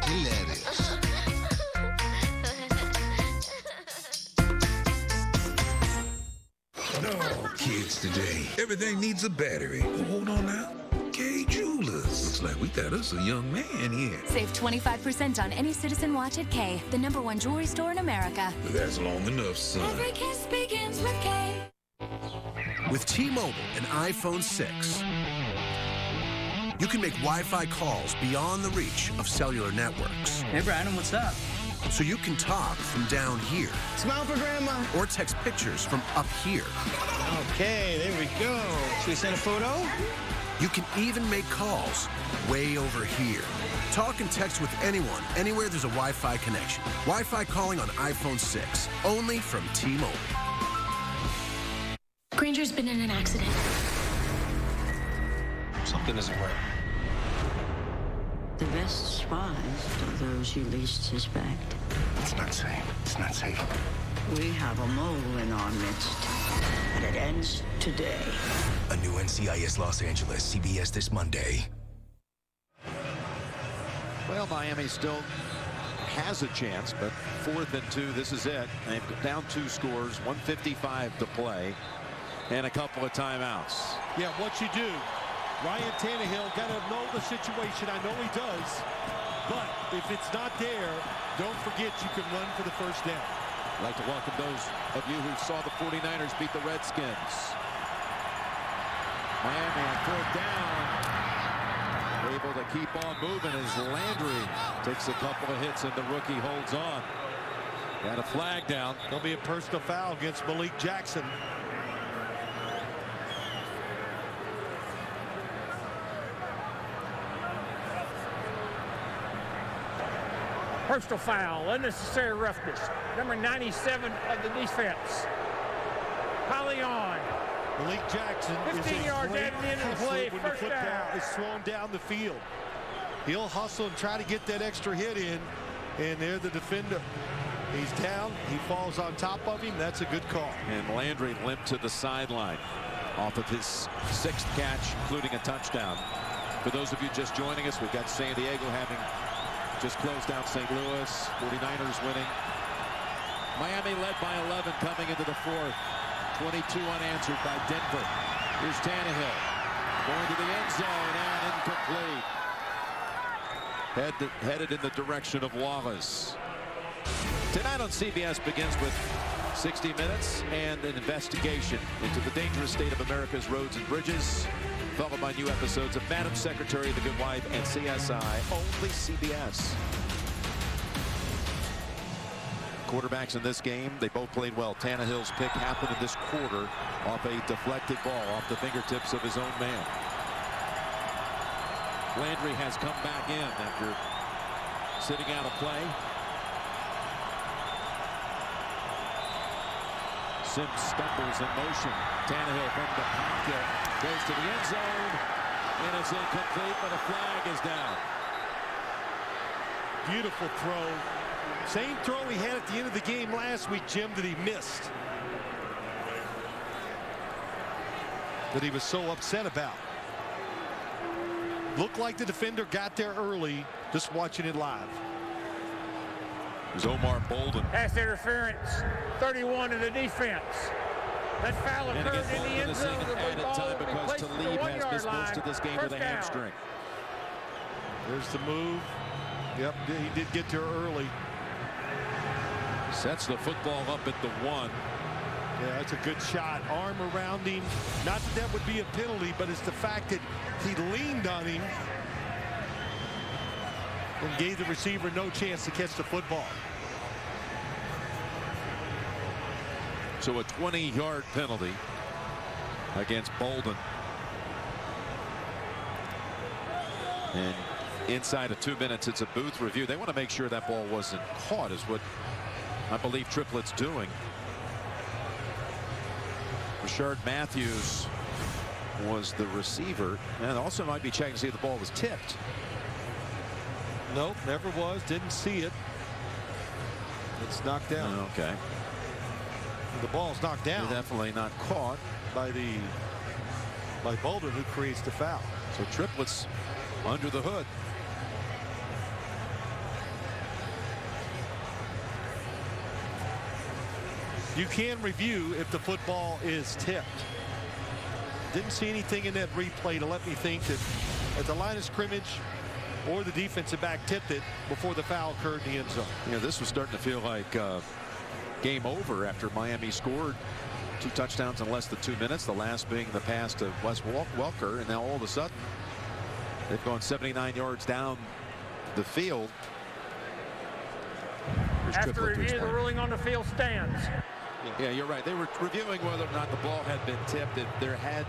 Speaker 8: Hilarious.
Speaker 22: No, kids today. Everything needs a battery. Well, hold on now. K Jewelers. Looks like we got us a young man here.
Speaker 25: Save 25% on any Citizen watch at K, the #1 jewelry store in America.
Speaker 22: That's long enough, son.
Speaker 25: Every kiss begins with K.
Speaker 24: With T-Mobile and iPhone 6,
Speaker 9: You can make Wi-Fi calls beyond the reach of cellular networks.
Speaker 10: Hey, Brandon, what's up?
Speaker 9: So you can talk from down here.
Speaker 10: Smile for Grandma.
Speaker 9: Or text pictures from up here.
Speaker 10: Okay, there we go. Should we send a photo?
Speaker 9: You can even make calls way over here. Talk and text with anyone, anywhere there's a Wi-Fi connection. Wi-Fi calling on iPhone 6, only from T-Mobile.
Speaker 25: Granger's been in an accident.
Speaker 16: Something isn't right.
Speaker 11: The best spies are those you least suspect.
Speaker 6: It's not safe. It's not safe.
Speaker 11: We have a mole in our midst, and it ends today.
Speaker 13: A new NCIS Los Angeles, CBS this Monday.
Speaker 1: Well, Miami still has a chance, but 4th and 2, this is it. They've down 2 scores, 1:55 to play, and a couple of timeouts.
Speaker 2: Yeah, what you do, Ryan Tannehill got to know the situation. I know he does, but if it's not there, don't forget you can run for the first down.
Speaker 1: I'd like to welcome those of you who saw the 49ers beat the Redskins. Miami on 4th down. Able to keep on moving as Landry takes a couple of hits and the rookie holds on. Got a flag down.
Speaker 2: There'll be a personal foul against Malik Jackson.
Speaker 12: Personal foul, unnecessary roughness. Number 97 of the defense. Piling on.
Speaker 2: Malik Jackson
Speaker 12: 15
Speaker 2: is a
Speaker 12: yards
Speaker 2: great
Speaker 12: at the end of the
Speaker 2: hustler
Speaker 12: play.
Speaker 2: when
Speaker 12: First
Speaker 2: the football
Speaker 12: down.
Speaker 2: is thrown down the field. He'll hustle and try to get that extra hit in, and there the defender. He's down. He falls on top of him. That's a good call.
Speaker 1: And Landry limped to the sideline off of his 6th catch, including a touchdown. For those of you just joining us, we've got San Diego having just closed out St. Louis. 49ers winning. Miami led by 11 coming into the 4th. 22 unanswered by Denver. Here's Tannehill going to the end zone and incomplete. Headed in the direction of Wallace. Tonight on CBS begins with 60 Minutes and an investigation into the dangerous state of America's roads and bridges, followed by new episodes of Madam Secretary, The Good Wife, and CSI, only CBS. Quarterbacks in this game, they both played well. Tannehill's pick happened in this quarter off a deflected ball off the fingertips of his own man. Landry has come back in after sitting out a play. Sims stumbles in motion. Tannehill from the pocket goes to the end zone, and it's incomplete, but a flag is down.
Speaker 2: Beautiful throw. Same throw he had at the end of the game last week, Jim, that he missed. That he was so upset about. Looked like the defender got there early, just watching it live.
Speaker 1: There's Omar Bolden.
Speaker 12: Pass interference. 31 in the defense. That foul occurred in the end zone.
Speaker 1: Because Talib has missed most of this game with a hamstring.
Speaker 2: There's the move. Yep, he did get there early.
Speaker 1: Sets the football up at the 1.
Speaker 2: Yeah, that's a good shot. Arm around him. Not that that would be a penalty, but it's the fact that he leaned on him and gave the receiver no chance to catch the football.
Speaker 1: So a 20-yard penalty against Bolden. And inside of 2 minutes, it's a booth review. They want to make sure that ball wasn't caught, is what I believe Triplett's doing. Rashard Matthews was the receiver, and also might be checking to see if the ball was tipped.
Speaker 2: Nope, never was. Didn't see it. It's knocked down.
Speaker 1: Okay.
Speaker 2: The ball's knocked down.
Speaker 1: Definitely not caught
Speaker 2: by Bolden, who creates the foul.
Speaker 1: So Triplett's under the hood.
Speaker 2: You can review if the football is tipped. Didn't see anything in that replay to let me think that at the line of scrimmage or the defensive back tipped it before the foul occurred in the end zone.
Speaker 1: Yeah, this was starting to feel like game over after Miami scored 2 touchdowns in less than 2 minutes. The last being the pass to Wes Welker, and now all of a sudden They've gone 79 yards down the field.
Speaker 12: After review, the ruling on the field stands.
Speaker 1: Yeah, you're right. They were reviewing whether or not the ball had been tipped. If there had,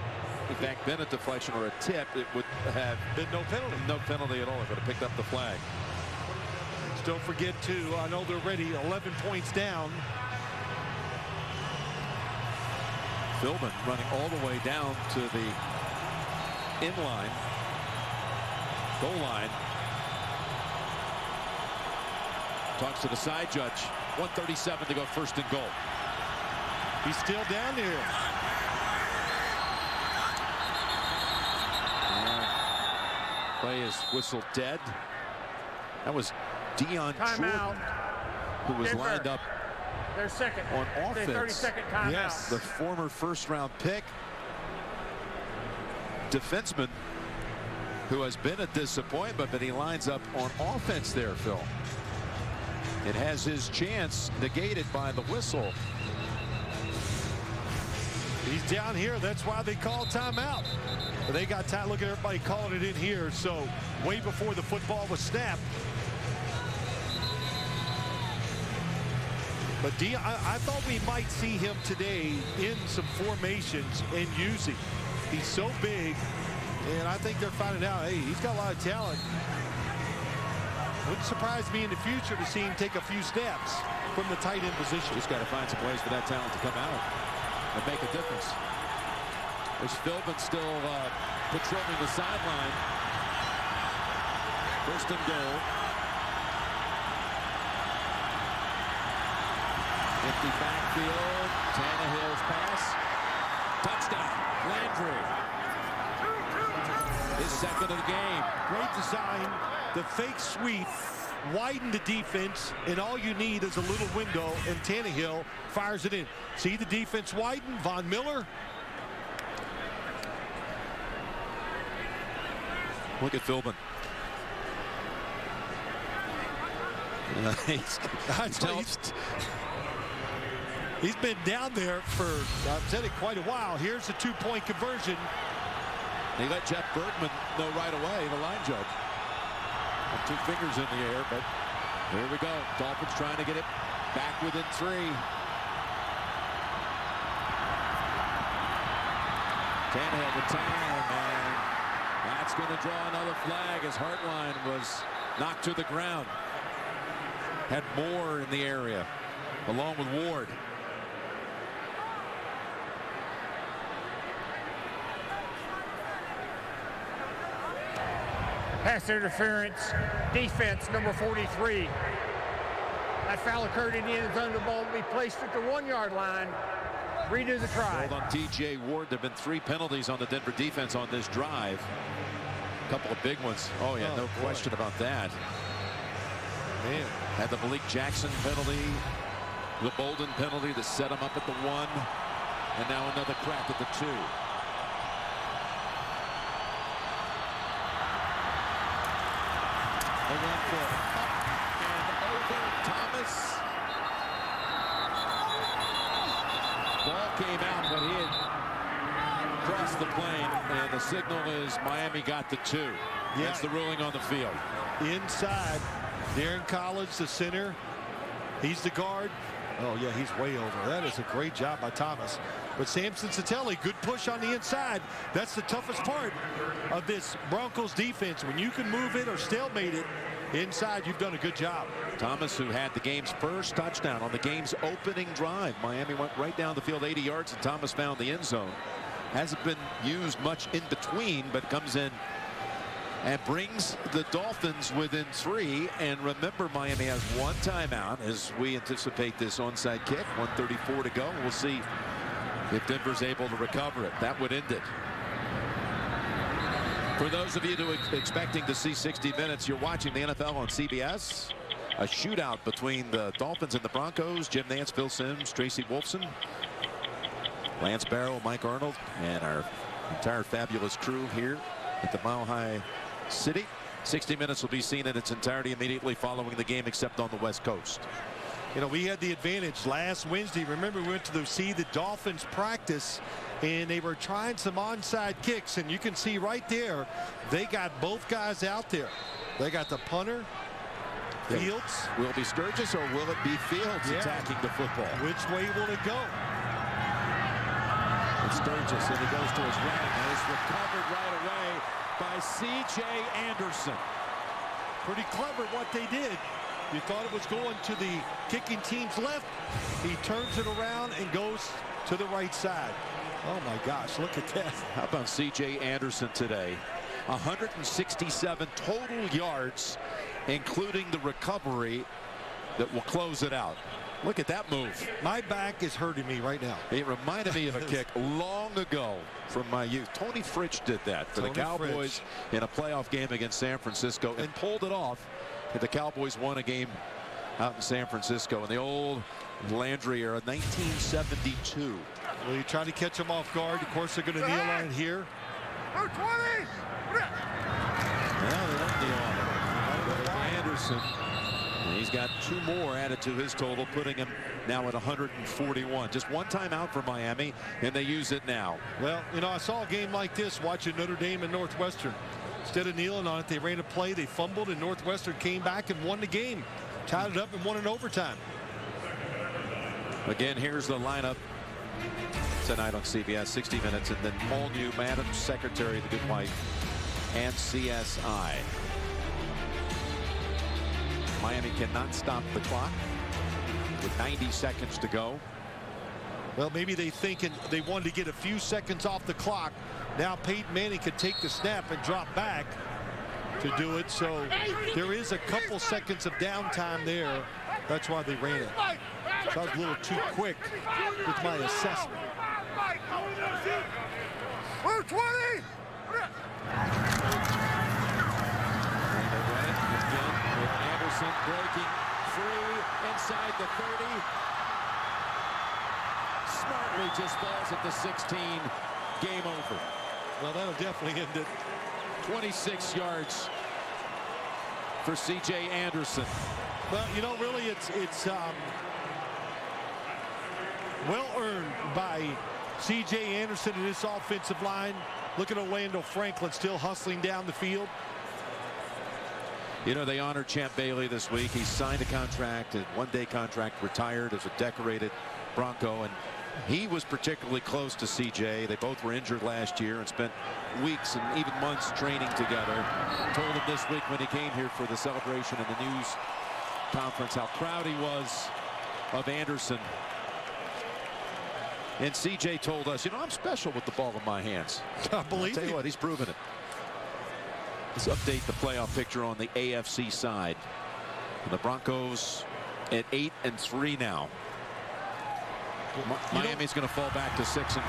Speaker 1: in fact, been a deflection or a tip, it would have
Speaker 2: been no penalty.
Speaker 1: No penalty at all. It would have picked up the flag.
Speaker 2: Don't forget, too, I know they're already 11 points down.
Speaker 1: Philbin running all the way down to the inline, goal line. Talks to the side judge. 1:37 to go, first and goal.
Speaker 2: He's still down there.
Speaker 1: Play is whistled dead. That was Dion
Speaker 12: Timeout.
Speaker 1: Who was lined up
Speaker 12: their second
Speaker 1: on offense.
Speaker 12: 30-second timeout.
Speaker 1: Yes, the former first-round pick defenseman who has been a disappointment, but he lines up on offense there, Phil. It has his chance negated by the whistle.
Speaker 2: He's down here. That's why they call timeout. But they got time. Look at everybody calling it in here. So way before the football was snapped. But I thought we might see him today in some formations and using. He's so big, and I think they're finding out, hey, he's got a lot of talent. Wouldn't surprise me in the future to see him take a few steps from the tight end position.
Speaker 1: He's got to find some ways for that talent to come out and make a difference. There's Philbin still patrolling the sideline. First and goal. Empty backfield. Tannehill's pass. Touchdown. Landry. His second of the game.
Speaker 2: Great design. The fake sweep. Widen the defense. And all you need is a little window. And Tannehill fires it in. See the defense widen. Von Miller.
Speaker 1: Look at Philbin.
Speaker 2: He's been down there for, I've said it, quite a while. Here's a two-point conversion.
Speaker 1: They let Jeff Bergman know right away, the line judge. With 2 fingers in the air, but here we go. Dolphins trying to get it back within 3. Tannehill with time, and that's going to draw another flag as Hartline was knocked to the ground. Had Moore in the area, along with Ward.
Speaker 12: Pass interference, defense, number 43. That foul occurred in the end zone. The ball will be placed at the 1-yard line. Redo the try.
Speaker 1: Hold on TJ Ward. There have been 3 penalties on the Denver defense on this drive. A couple of big ones. Oh, yeah, no question about that.
Speaker 2: Man.
Speaker 1: Had the Malik Jackson penalty, the Bolden penalty that set him up at the 1, and now another crack at the 2. They ran for it. Up and over. Thomas. Ball came out, but he had crossed the plane, and the signal is Miami got the 2.
Speaker 2: Yeah.
Speaker 1: That's the ruling on the field.
Speaker 2: Inside, Darren Collins, the center. He's the guard. Oh, yeah, he's way over. That is a great job by Thomas. But Samson Satelli, good push on the inside. That's the toughest part of this Broncos defense. When you can move it or stalemate it inside, you've done a good job.
Speaker 1: Thomas, who had the game's first touchdown on the game's opening drive. Miami went right down the field 80 yards, and Thomas found the end zone. Hasn't been used much in between, but comes in and brings the Dolphins within 3. And remember, Miami has 1 timeout as we anticipate this onside kick. 1:34 to go. We'll see if Denver's able to recover it. That would end it. For those of you who are expecting to see 60 minutes, you're watching the NFL on CBS. A shootout between the Dolphins and the Broncos. Jim Nantz, Phil Simms, Tracy Wolfson, Lance Barrow, Mike Arnold, and our entire fabulous crew here at the Mile High City. 60 minutes will be seen in its entirety immediately following the game, except on the West Coast.
Speaker 2: You know, we had the advantage last Wednesday. Remember, we went to see the Dolphins practice, and they were trying some onside kicks, and you can see right there, they got both guys out there. They got the punter, Fields.
Speaker 1: Will it be Sturgis or will it be Fields attacking the football?
Speaker 2: Which way will it go?
Speaker 1: It's Sturgis, and he goes to his right. And it's recovered right away by C.J. Anderson.
Speaker 2: Pretty clever what they did. You thought it was going to the kicking team's left. He turns it around and goes to the right side. Oh, my gosh, look at that.
Speaker 1: How about C.J. Anderson today? 167 total yards, including the recovery that will close it out. Look at that move.
Speaker 2: My back is hurting me right now.
Speaker 1: It reminded me of a kick long ago from my youth. Tony Fritsch did that for the Cowboys in a playoff game against San Francisco and pulled it off. And the Cowboys won a game out in San Francisco in the old Landry era, 1972.
Speaker 2: Well, you try to catch them off guard. Of course, they're going to kneel on it here.
Speaker 1: Now they don't kneel on it. Anderson. He's got 2 more added to his total, putting him now at 141. Just one timeout for Miami, and they use it now.
Speaker 2: Well, you know, I saw a game like this watching Notre Dame and Northwestern. Instead of kneeling on it, they ran a play, they fumbled, and Northwestern came back and won the game. Tied it up and won in overtime.
Speaker 1: Again, here's the lineup tonight on CBS, 60 minutes, and then all new Madam Secretary, the Good Wife, and CSI. Miami cannot stop the clock with 90 seconds to go.
Speaker 2: Well, maybe they thinking they wanted to get a few seconds off the clock. Now Peyton Manning could take the snap and drop back to do it. So there is a couple seconds of downtime there. That's why they ran it. So I was a little too quick with my assessment.
Speaker 1: 20. Anderson breaking free inside the 30. Smartly just falls at the 16. Game over.
Speaker 2: Well, that'll definitely end it.
Speaker 1: 26 yards for C.J. Anderson.
Speaker 2: Well, you know, really, it's well earned by C.J. Anderson and his offensive line. Look at Orlando Franklin still hustling down the field.
Speaker 1: You know, they honored Champ Bailey this week. He signed a contract, a one-day contract, retired as a decorated Bronco, and he was particularly close to C.J. They both were injured last year and spent weeks and even months training together. Told him this week when he came here for the celebration in the news conference how proud he was of Anderson. And C.J. told us, you know, I'm special with the ball in my hands.
Speaker 2: I believe
Speaker 1: I'll tell you what, he's proven it. Let's update the playoff picture on the AFC side. The Broncos at 8-3 now. Miami's going to fall back to 6-5.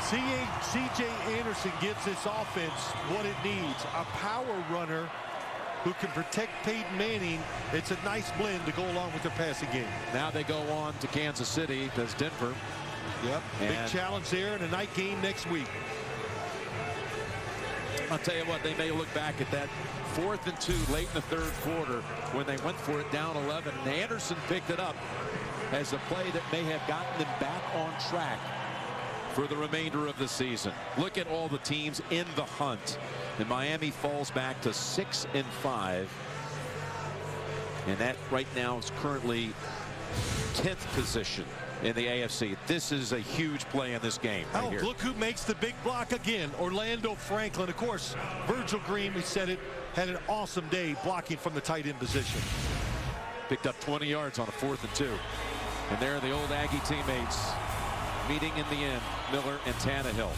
Speaker 2: C.J. Anderson gives this offense what it needs. A power runner who can protect Peyton Manning. It's a nice blend to go along with their passing game.
Speaker 1: Now they go on to Kansas City. That's Denver.
Speaker 2: Yep. Big challenge there in a night game next week.
Speaker 1: I'll tell you what, they may look back at that 4th and 2 late in the 3rd quarter when they went for it down 11. And Anderson picked it up as a play that may have gotten them back on track for the remainder of the season. Look at all the teams in the hunt. And Miami falls back to 6-5. And that right now is currently 10th position in the AFC. This is a huge play in this game.
Speaker 2: Oh, look who makes the big block again. Orlando Franklin. Of course, Virgil Green, we said it, had an awesome day blocking from the tight end position.
Speaker 1: Picked up 20 yards on a 4th and 2. And there are the old Aggie teammates meeting in the end, Miller and Tannehill.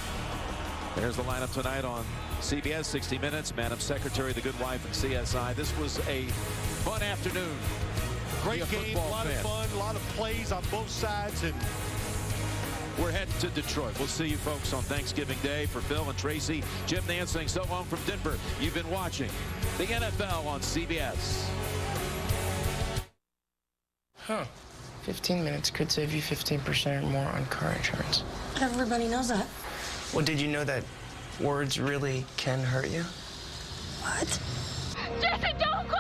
Speaker 1: There's the lineup tonight on CBS 60 Minutes. Madam Secretary, the Good Wife, and CSI. This was a fun afternoon.
Speaker 2: Great game, a lot of fun, a lot of plays on both sides, and
Speaker 1: we're heading to Detroit. We'll see you folks on Thanksgiving Day. For Phil and Tracy, Jim Nance saying so long from Denver. You've been watching the NFL on CBS.
Speaker 15: Huh. 15 minutes could save you 15% or more on car insurance.
Speaker 17: Everybody knows that.
Speaker 15: Well, did you know that words really can hurt you?
Speaker 17: What?
Speaker 19: Jesse, don't go!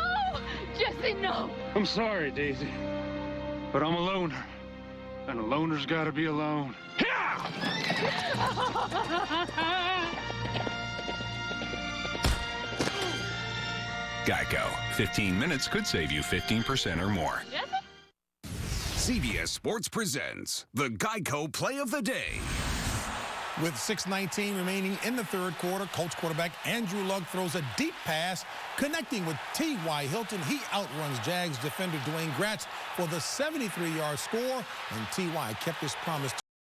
Speaker 19: Jesse, no!
Speaker 20: I'm sorry, Daisy.
Speaker 14: But I'm a loner, and a loner's got to be alone.
Speaker 3: Geico. 15 minutes could save you 15% or more. CBS Sports presents the Geico Play of the Day.
Speaker 17: With 6:19 remaining in the third quarter, Colts quarterback Andrew Luck throws a deep pass, connecting with T.Y. Hilton. He outruns Jags defender Dwayne Gratz for the 73-yard score, and T.Y. kept his promise